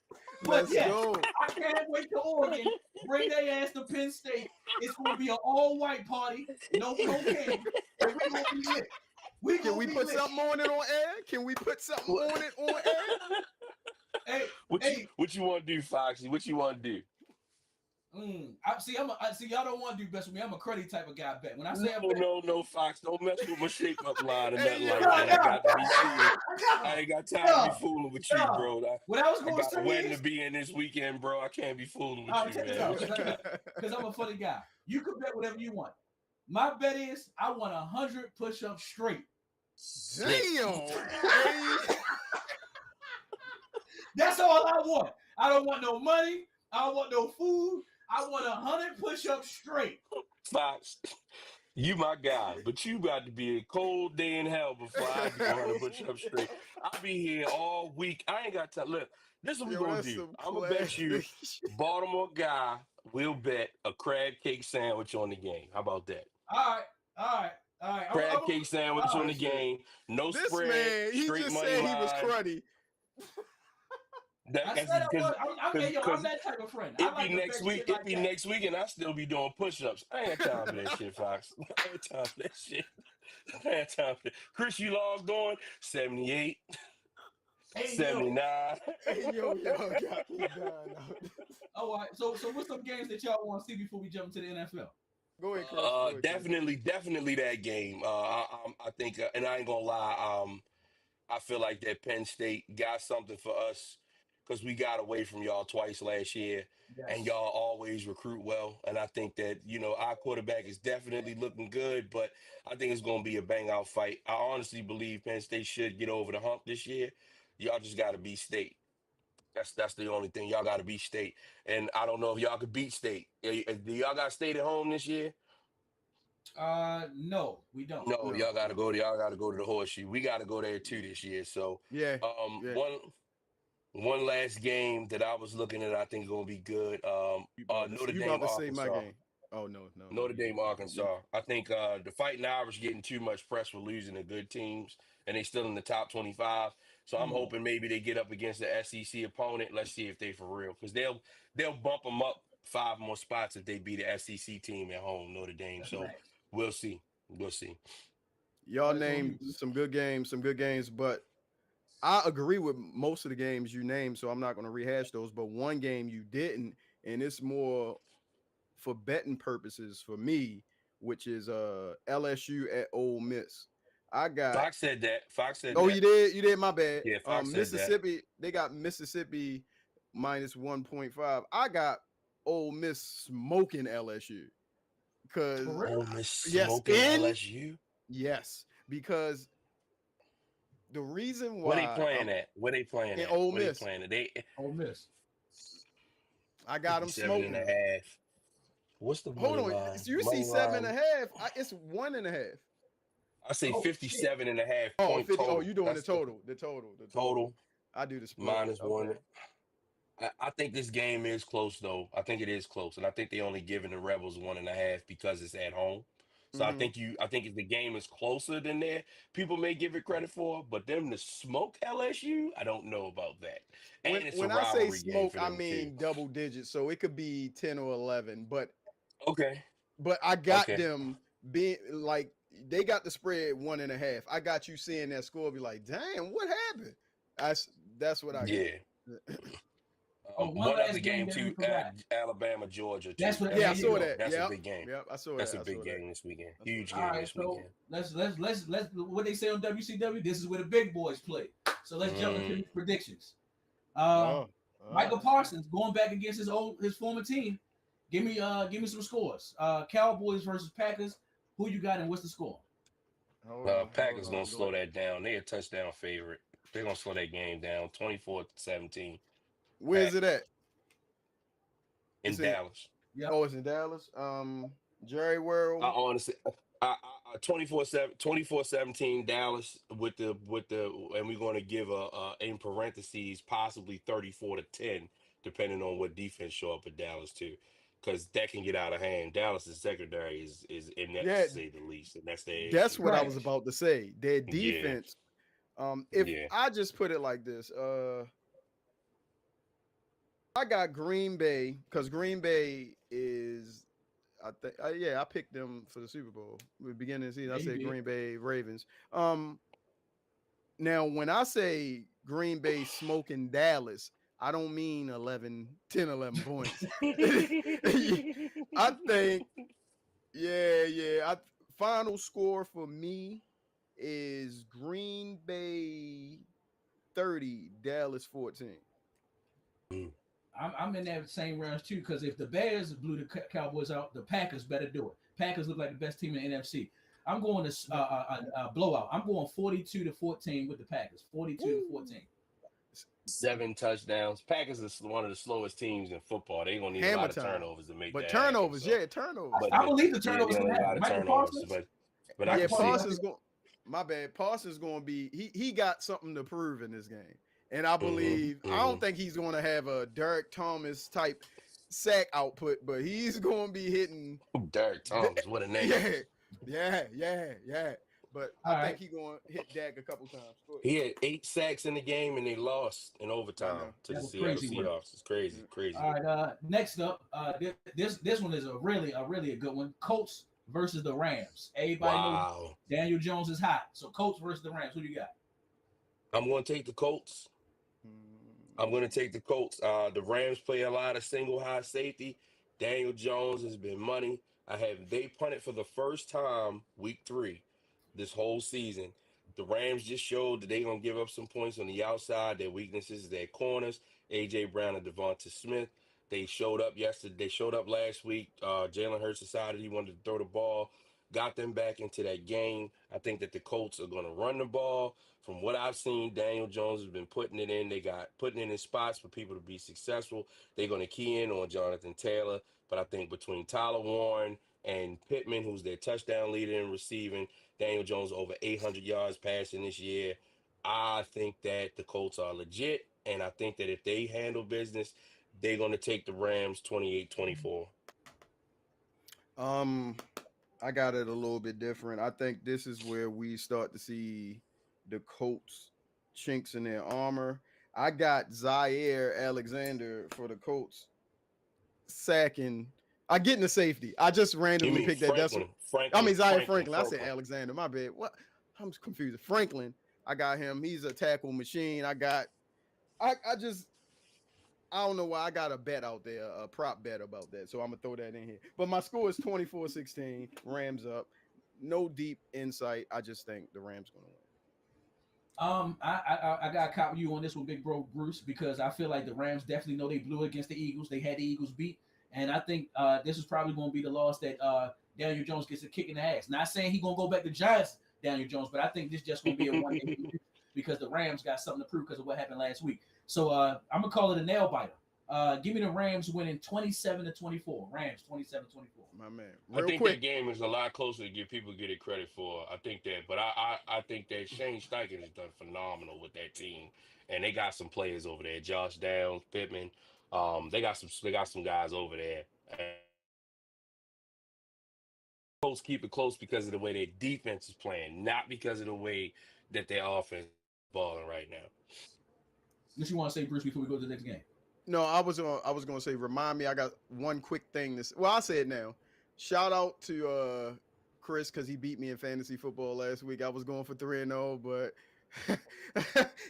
But Let's yes, go. I can't wait to Oregon. Bring their ass to Penn State. It's gonna be an all-white party, no cocaine, and we gonna be lit. We Can gonna we be put lit. something on it on air? Can we put something What on it on air? Hey, what you hey, what you want to do, Foxy? What you want to do? I see. Y'all don't want to do best with me. I'm a cruddy type of guy. I bet when I say I No, bet, no, no, Fox. Don't mess with my shape up line or nothing Hey like no, yo, that. I no, got to be serious. I no, ain't got time to be no, fooling with you, no. bro. What I was I gonna got a say wedding to is, be in this weekend, bro. I can't be fooling with I'll you, check this man. out What you got? because I'm a funny guy. You can bet whatever you want. My bet is I want 100 push-ups straight. Sick. damn. Hey, That's all I want. I don't want no money. I don't want no food. I want 100 push-ups straight. Fox, you my guy, but you got to be a cold day in hell before I do 100 push-ups straight. I'll be here all week. I ain't got time. Look, this is what we yo, gonna that's do. some I'm gonna bet you classic shit. Baltimore guy will bet a crab cake sandwich on the game. How about that? All right, all right, all right. Crab cake sandwich All on right. the Listen, game. No this spread, man, he straight just money said he was line. cruddy. I That's said I because was. Hey, yo, I'm because that type of friend. I it be like to next bet week. shit It like be that. next week, and I still be doing push-ups. I ain't got time for that shit, Fox. I ain't time for that shit. I ain't time for that. Chris, you logged on 78, Hey, yo. 79. Hey yo, y'all got me dying out. All right. So what's some games that y'all want to see before we jump into the NFL? Go ahead, Chris. Go ahead, Chris. Definitely that game. I think, and I ain't gonna lie. I feel like that Penn State got something for us because we got away from y'all twice last year, and Yes. y'all always recruit well. And I think that our quarterback is definitely looking good, but I think it's going to be a bang out fight. I honestly believe Penn State should get over the hump this year. Y'all just got to beat State. That's the only thing. Y'all got to beat State, and I don't know if y'all could beat State. Do y'all got State at home this year? No, we don't. No, No, y'all got to no. go. Y'all got to go to the horseshoe. We got to go there too this year. So, Yeah, yeah. one last game that I was looking at, I think is gonna be good. Notre You about Dame, to say my Arkansas. game? Oh no, no, no. Notre You Dame, you Arkansas. I think the Fighting Irish getting too much press for losing to good teams, and they still in the top 25. So I'm Hmm. hoping maybe they get up against the SEC opponent. Let's see if they for real, because they'll bump them up 5 more spots if they beat the SEC team at home, Notre Dame. That's So facts. we'll see. We'll see. y'all What is on named you? some good games, but I agree with most of the games you named, so I'm not going to rehash those. But one game you didn't, and it's more for betting purposes for me, which is LSU at Ole Miss. I got Fox said that. Fox said oh that. you did my bad. Yeah, Fox said that. Mississippi, they got Mississippi minus 1.5. I got Ole Miss smoking LSU For because real? Ole Miss yes, smoking LSU. yes, because the reason Where they why playing I'm at? Where they playing in at? Ole Where they Miss, playing at? They Ole Miss. I got them 57 and smoking a them. half. What's the Hold money on, line? you see Money seven and a line. half. It's 1.5. I say Oh shit. 57 and a half Oh, point 50. Oh, total. you doing the That's the total, the total. total I do the spread. minus Okay. one. I think this game is close though. I think it is close, and I think they only giving the Rebels 1.5 because it's at home. So Mm-hmm. I think if the game is closer than that, people may give it credit for. But them to smoke LSU, I don't know about that. And it's a When I say rivalry game smoke, for I them too. mean double digits. So it could be 10 or 11. But Okay. but I got Okay. them being like they got the spread 1.5. I got you seeing that score, be like, damn, what happened? That's that's what I got. Yeah. Oh, one One other last game game that we too, forgot. Alabama, Georgia That's too. what. That's Yeah, There I a you saw big, go. that. that's a Yep. big game. Yep. I saw That's that. a I big saw that. game this weekend. I saw Huge All game right, this so weekend. let's what they say on WCW. This is where the big boys play. So let's jump into Mm. these predictions. that. Uh, Oh, Michael let's go. Parsons going back against his former team. Give me some scores. Cowboys versus Packers. Who you got and what's the score? Packers gonna Go slow ahead. that down. They a touchdown favorite. They're gonna slow that game down. 24-17. Where's it Packers at? in It's in. Dallas. Yep. Oh, it's in Dallas. Jerry I World. honestly, 24-17 Dallas with the, and we're going to give a in parentheses possibly 34-10, depending on what defense show up at Dallas too, because that can get out of hand. Dallas's secondary is inept to Yeah, say the least, and that's their that's issue. what I was Trash. about to say. Their Yeah, defense. If yeah. I just put it like this, I got Green Bay because Green Bay is. I think, yeah, I picked them for the Super Bowl. At the beginning of the season, Yeah, I you said did. Green Bay Ravens. Now when I say Green Bay smoking Dallas, I don't mean 11, 10, 11 points. I think, yeah, yeah. Final score for me is Green Bay 30, Dallas 14. Mm. I'm in that same range too because if the Bears blew the Cowboys out, the Packers better do it. Packers look like the best team in the NFC. I'm going to blowout. I'm going 42-14 with the Packers. 42 to Woo. 14. 7 touchdowns. Packers is one of the slowest teams in football. They're gonna need a Hammer lot of time. turnovers to make But that happen. turnovers, So, yeah, turnovers. I but believe the yeah, turnovers they're can gonna need a lot happen. of Michael turnovers. Parsons. But I Yeah, Michael can see Parsons. it. Parsons going my bad. Parsons going to be he got something to prove in this game. And I Hmm. believe I Hmm. don't think he's going to have a Derek Thomas type sack output, but he's going to be hitting Derek Thomas, what a name. yeah. Yeah. But All I think right. he going to hit Dak a couple times. Go ahead. He had 8 sacks in the game and they lost in I overtime know. to the That was Seattle crazy work. Seahawks. It's crazy, Yeah. crazy. All right. Next up, this one is a really a good one. Colts versus the Rams. Everybody knows Wow. Daniel Jones is hot. So Colts versus the Rams. Who do you got? I'm going to take the Colts. I'm going to Mm, take the Colts. The Rams play a lot of single high safety. Daniel Jones has been money. They punted for the first time week 3 this whole season. The Rams just showed that they're gonna give up some points on the outside. Their weaknesses is their corners, AJ Brown and Devonta Smith. They showed up yesterday. They showed up last week. Jalen Hurts decided he wanted to throw the ball, got them back into that game. I think that the Colts are gonna run the ball. From what I've seen, Daniel Jones has been putting it in. They got putting it in spots for people to be successful. They're gonna key in on Jonathan Taylor. But I think between Tyler Warren and Pittman, who's their touchdown leader in receiving, Daniel Jones over 800 yards passing this year. I think that the Colts are legit. And I think that if they handle business, they're going to take the Rams 28-24. Um, I got it a little bit different. I think this is where we start to see the Colts chinks in their armor. I got Zaire Alexander for the Colts sacking. I get in the safety. I just You randomly mean picked that. That's what Franklin? I Franklin, mean Zaire Franklin, Franklin. I said Franklin. Alexander. My bad. What? I'm confused. Franklin. I got him. He's a tackle machine. I just I don't know why I got a bet out there, a prop bet about that. So I'm gonna throw that in here. But my score is 24-16. Rams up. No deep insight. I just think the Rams gonna win. I got to cop you on this one, big bro Bruce, because I feel like the Rams definitely know they blew against the Eagles. They had the Eagles beat, and I think this is probably going to be the loss that Daniel Jones gets a kick in the ass. Not saying he's going to go back to Giants, Daniel Jones, but I think this just going to be a one game because the Rams got something to prove because of what happened last week. So I'm gonna call it a nail biter. Give me the Rams winning 27-24. Rams 27-24. My man. I Real think quick. that game is a lot closer to give people get it credit for. I think that, but I think that Shane Steichen has done phenomenal with that team, and they got some players over there. Josh Downs, Pittman, they got some guys over there. Colts keep it close because of the way their defense is playing, not because of the way that their offense is balling right now. What you want to say, Bruce, before we go to the next game? No, I was gonna say remind me. I got one quick thing. This well, I'll say it now. shout out to Chris because he beat me in fantasy football last week. I was going for 3-0, but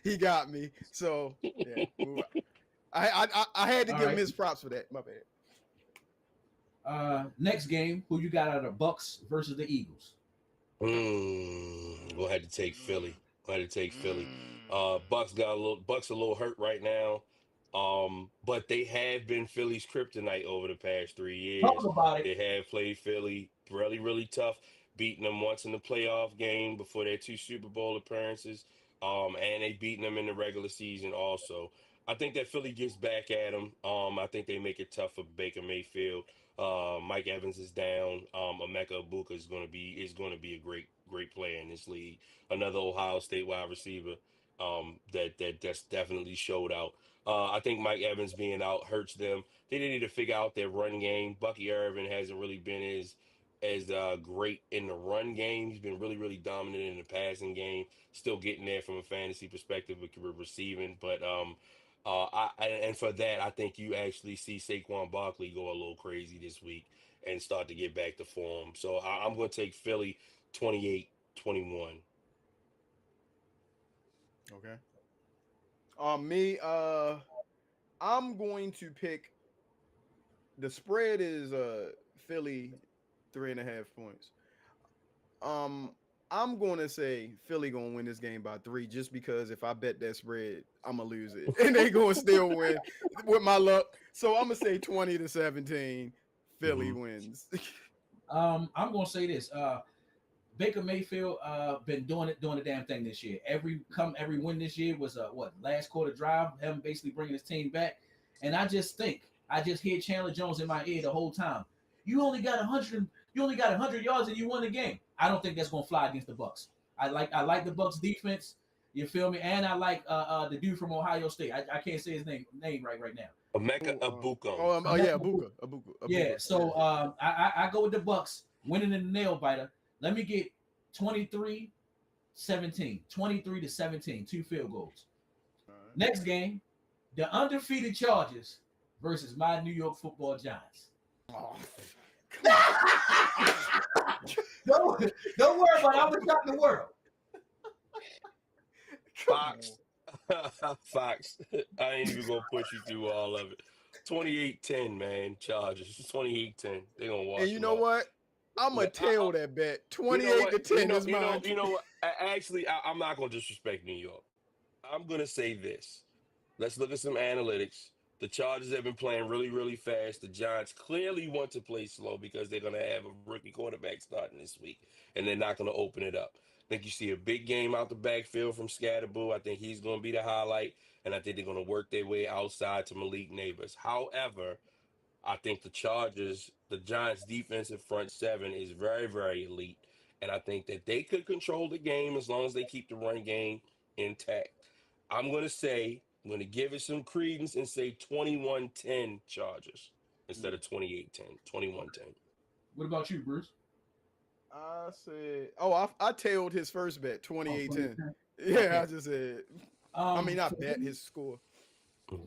he got me. So yeah, I had to All give him right. his props for that. My bad. Next game, who you got out of the Bucks versus the Eagles? We'll have to take Philly. We'll have to take Philly. Mm. Bucks a little hurt right now. But they have been Philly's kryptonite over the past three Talk years. about it. They have played Philly really, really tough, beating them once in the playoff game before their two Super Bowl appearances. And they beaten them in the regular season also. I think that Philly gets back at them. I think they make it tough for Baker Mayfield. Mike Evans is down. Emeka Ibuka is going to be a great player in this league. Another Ohio State wide receiver that's definitely showed out. I think Mike Evans being out hurts them. They need to figure out their run game. Bucky Irvin hasn't really been as great in the run game. He's been really really dominant in the passing game. Still getting there from a fantasy perspective with receiving, but and for that, I think you actually see Saquon Barkley go a little crazy this week and start to get back to form. So I'm going to take Philly 28-21. Okay. Me. I'm going to pick the spread is Philly 3.5 points. Um, I'm going to say Philly going to win this game by 3 just because if I bet that spread, I'm going to lose it. And they going to still win with my luck. So I'm going to say 20-17 Philly Hmm. wins. I'm gonna say this. Baker Mayfield been doing the damn thing this year. Every win this year was a what last quarter drive, him basically bringing his team back. And I just hear Chandler Jones in my ear the whole time. You only got 100 yards and you won the game. I don't think that's gonna fly against the Bucks. I like the Bucks defense. You feel me? And I like the dude from Ohio State. I can't say his name right now. Emeka oh, Ibuka. oh yeah, Abuka, Yeah, yeah. so I go with the Bucks winning in the nail biter. Let me get 23-17, 23-17, two field goals. All right. Next game, the undefeated Chargers versus my New York Football Giants. Oh, come on. Don't worry about it. I'm gonna shock the world. Come on. Fox. Fox. I ain't even going to push you through all of it. 28-10, man. Chargers. 28-10. They're going to And wash you them know up. what? I'm going Yeah, to tail that bet. you know 28 what? to 10 is mine. You know what? Actually, I'm not going to disrespect New York. I'm going to say this. Let's look at some analytics. The Chargers have been playing really, really fast. The Giants clearly want to play slow because they're going to have a rookie quarterback starting this week, and they're not going to open it up. I think you see a big game out the backfield from Scatterboo. I think he's going to be the highlight, and I think they're going to work their way outside to Malik Neighbors. However, I think the Giants' defensive front seven is very, very elite. And I think that they could control the game as long as they keep the run game intact. I'm going to give it some credence and say 21-10 Chargers instead Mm. of 28-10, 21-10. What about you, Bruce? I said, oh, I tailed his first bet, Oh, 28-10. 2010. Yeah, Okay. I just said, I mean, Um, I for bet me, his score.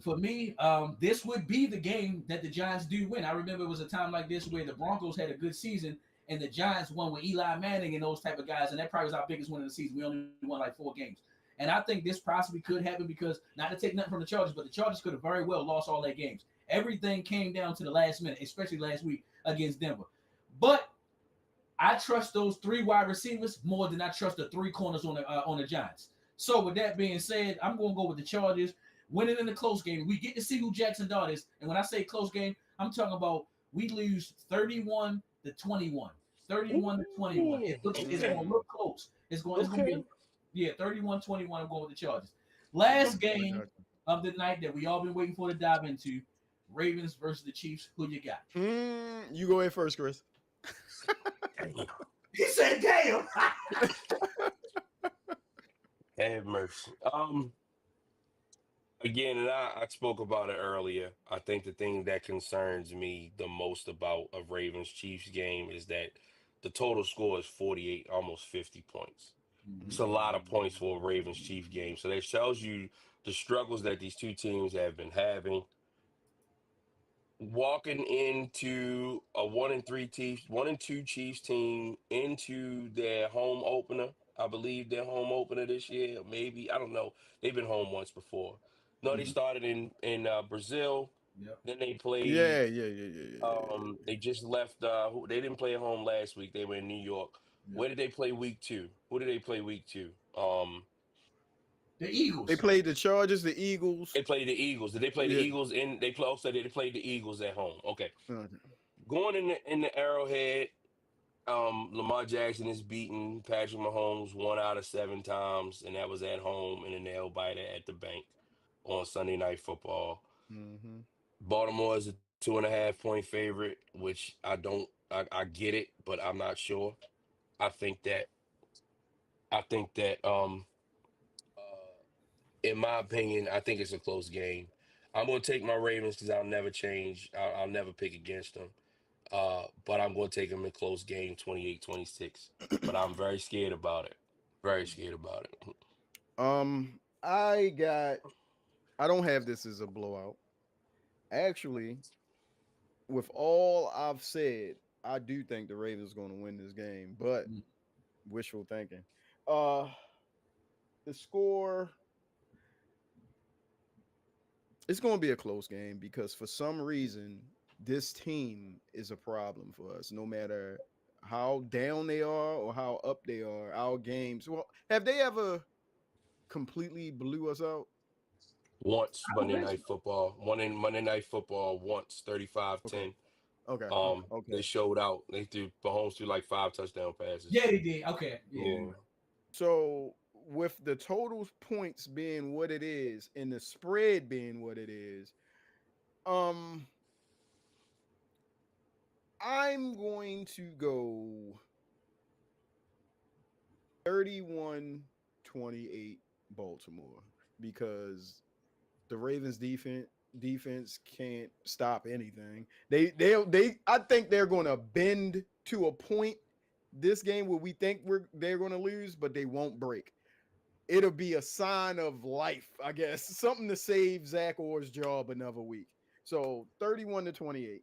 for me, this would be the game that the Giants do win. I remember it was a time like this where the Broncos had a good season and the Giants won with Eli Manning and those type of guys, and that probably was our biggest win of the season. We only won like 4 games. And I think this possibly could happen because not to take nothing from the Chargers, but the Chargers could have very well lost all their games. Everything came down to the last minute, especially last week against Denver. But I trust those 3 wide receivers more than I trust the 3 corners on the Giants. So with that being said, I'm going to go with the Chargers winning in the close game. We get to see who Jackson Dart is, and when I say close game, I'm talking about we lose 31-21, 31-21. Ooh, It's okay, going to Mm, look close. It's going to be okay. yeah 31-21. I'm going with the Chargers. mm, Last I game got you. of the night that we all been waiting for to dive into: Ravens versus the Chiefs. Who you got? You go ahead first, Chris. Damn. He said, "Damn." Have mercy. Again, and I spoke about it earlier. I think the thing that concerns me the most about a Ravens Chiefs game is that the total score is 48, almost 50 points. It's a lot of points for a Ravens Chiefs game. So that tells you the struggles that these two teams have been having. walking into a 1-2 Chiefs team into their home opener. I believe their home opener this year, maybe I don't know. They've been home once before. No, they Hmm. started in Brazil. Yep. Then they played. Yeah, yeah, yeah, yeah, yeah, yeah, yeah. They just left. They didn't play at home last week. They were in New York. Yep. Where did they play week two? Who did they play week two? The They Eagles. played the Chargers, the Eagles. They played the Eagles. Did they play the Yeah. Eagles in? They play. Also, they played the Eagles at home. Okay, Okay. going in the Arrowhead. Lamar Jackson is beaten Patrick Mahomes 1 out of 7 times, and that was at home in a nail biter at the bank on Sunday Night Football. Hmm. Baltimore is a 2.5 point favorite, which I don't. I get it, but I'm not sure. I think that. I think that. In my opinion, I think it's a close game. I'm gonna take my Ravens because I'll never change. I'll never pick against them. But I'm going to take them in close game 28-26. But I'm very scared about it. Very scared about it. I got. I don't have this as a blowout. Actually, with all I've said, I do think the Ravens going to win this game, but Mm. wishful thinking. Uh, the score, it's going to be a close game because for some reason this team is a problem for us. No matter how down they are or how up they are, our games. Well, have they ever completely blew us out? Once I don't Monday think so. Night Football, one in Monday Night Football, once Okay. 35-10. Okay. Okay. They Okay. showed out. They threw Mahomes threw like 5 touchdown passes. Yeah, they did. Okay. Yeah, you're Yeah. right. So with the total points being what it is and the spread being what it is, um I'm going to go 31-28 Baltimore because the Ravens defense can't stop anything. They I think they're going to bend to a point this game where we think they're going to lose, but they won't break. It'll be a sign of life, I guess. Something to save Zach Orr's job another week. So 31-28.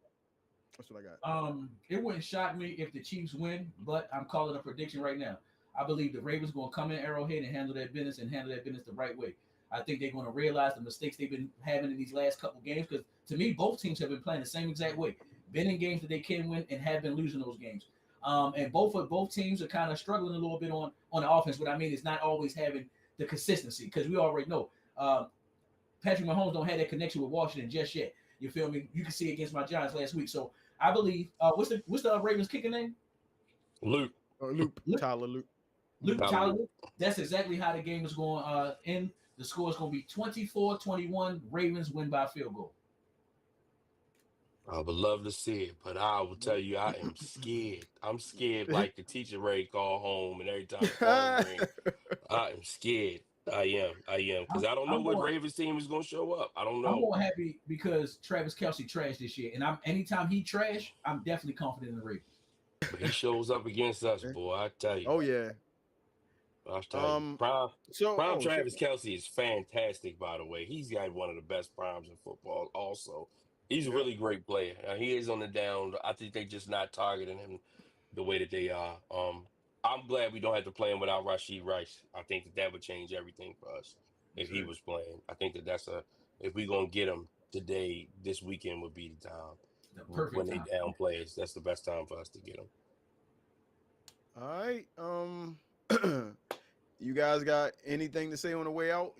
That's what I got. It wouldn't shock me if the Chiefs win, but I'm calling a prediction right now. I believe the Ravens going to come in Arrowhead and handle that business the right way. I think they're going to realize the mistakes they've been having in these last couple games because to me, both teams have been playing the same exact way. Been in games that they can win and have been losing those games. And both teams are kind of struggling a little bit on the offense. What I mean is not always having the consistency because we already know Patrick Mahomes don't have that connection with Washington just yet. You feel me? You can see against my Giants last week. So I believe what's the Ravens kicker name? Luke. Loop, Luke, Tyler Loop. Luke Mhm. Tyler Tyler. Luke. That's exactly how the game is going. In the score is going to be 24-21. Ravens win by field goal. I would love to see it, but I will tell you, I am scared. I'm scared like the teacher Ray call home, and every time the phone ring, I am scared. I am. I am. Because I'm, I don't know I'm what going. Ravens team is going to show up. I don't I'm know. more happy because Travis Kelsey trashed this year, and I'm anytime he trash, I'm definitely confident in the Ravens. But he shows up against us, boy. I tell you. Oh yeah. I tell you. Um. Prime So Travis Kelsey is fantastic, by the way. He's got one of the best primes in football, also. He's a yeah. really great player. He is on the down. I think they just not targeting him the way that they are. I'm glad we don't have to play him without Rashid Rice. I think that would change everything for us if That's he right. was playing. I think that that's a if we gonna get him today, this weekend would be the time The when perfect they time. down players. That's the best time for us to get them. All right. You guys got anything to say on the way out?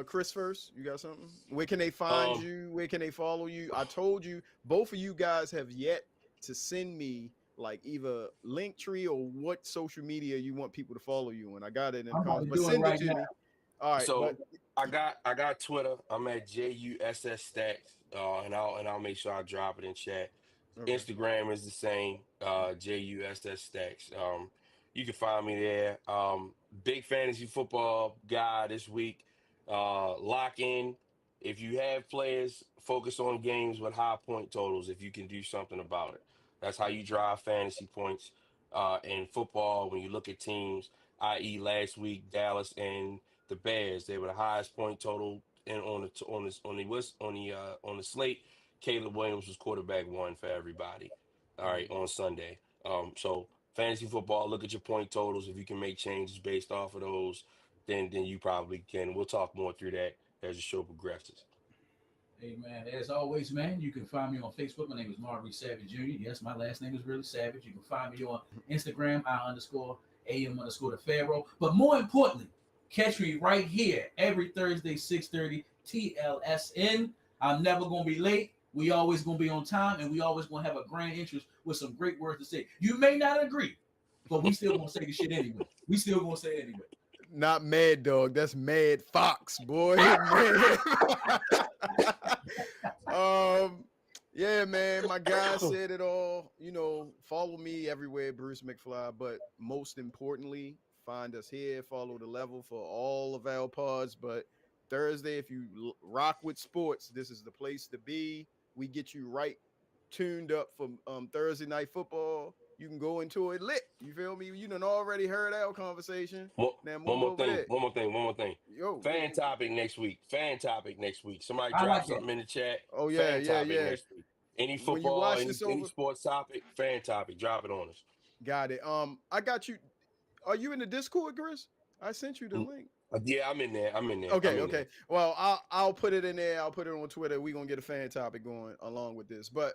Chris first. You got something? Where can they find Um, you? Where can they follow you? I told you both of you guys have yet to send me like either Linktree or what social media you want people to follow you on. I got it in the I'm about comments, to but do it send it right to now. me. All right, but So I got Twitter. I'm at JUSS Stacks, and I'll make sure I drop it in chat. okay. Instagram is the same, JUSS Stacks. You can find me there. Big fantasy football guy this week. Lock in. If you have players, focus on games with high point totals. If you can do something about it, that's how you drive fantasy points. In football, when you look at teams, i.e., last week Dallas and the Bears, they were the highest point total on the slate. Caleb Williams was quarterback one for everybody. All right, on Sunday. So fantasy football, look at your point totals. If you can make changes based off of those, then you probably can. We'll talk more through that as the show progresses. Hey man, as always, man, you can find me on Facebook. My name is Marbury Savage Jr. Yes, my last name is really Savage. You can find me on Instagram, I_AM_ the Pharaoh. But more importantly, catch me right here every Thursday, 6:30, TLSN. I'm never gonna be late. We always gonna be on time, and we always gonna have a grand interest with some great words to say. You may not agree, but we still gonna say the shit anyway. We still gonna say it anyway. Not Mad Dog. That's Mad Fox, boy. Man. um, yeah, man. My guy said it all. You know, follow me everywhere, Bruce McFly. But most importantly, find us here. Follow the level for all of our pods. But Thursday, if you rock with sports, this is the place to be. We get you right tuned up for Thursday night football. You can go into it lit. You feel me? You done already heard our conversation. Now One move more over thing. there. One more thing. One more thing. Yo, yo, Fan yo. topic next week. Fan topic next week. Somebody I drop like that. something in the chat. Oh yeah, Fan yeah, topic yeah. next week. Any When you football, watch this any over, sports topic, fan topic. Drop it on us. got it. I got you. Are you in the Discord, Chris? I sent you the Mm, link. Yeah, I'm in there. I'm in there. I'm Okay, in there. okay. Well, I'll put it in there. I'll put it on Twitter. We're gonna get a fan topic going along with this. But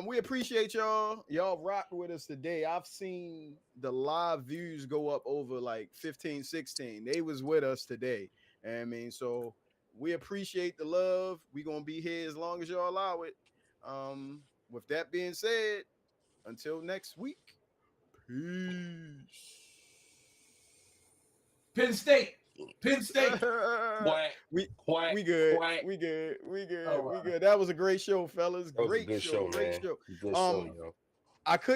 we appreciate y'all. Y'all rocked with us today. I've seen the live views go up over like 15, 16. They was with us today. And I mean, so we appreciate the love. We're gonna be here as long as y'all allow it. With that being said, until next week, peace. Penn State. Penn State. Quack, we quack, we good. quack. We good. We good. All We right. good. That was a great show, fellas. That was a Great good show. show, Great man. show. Good show, Um, yo. I couldn't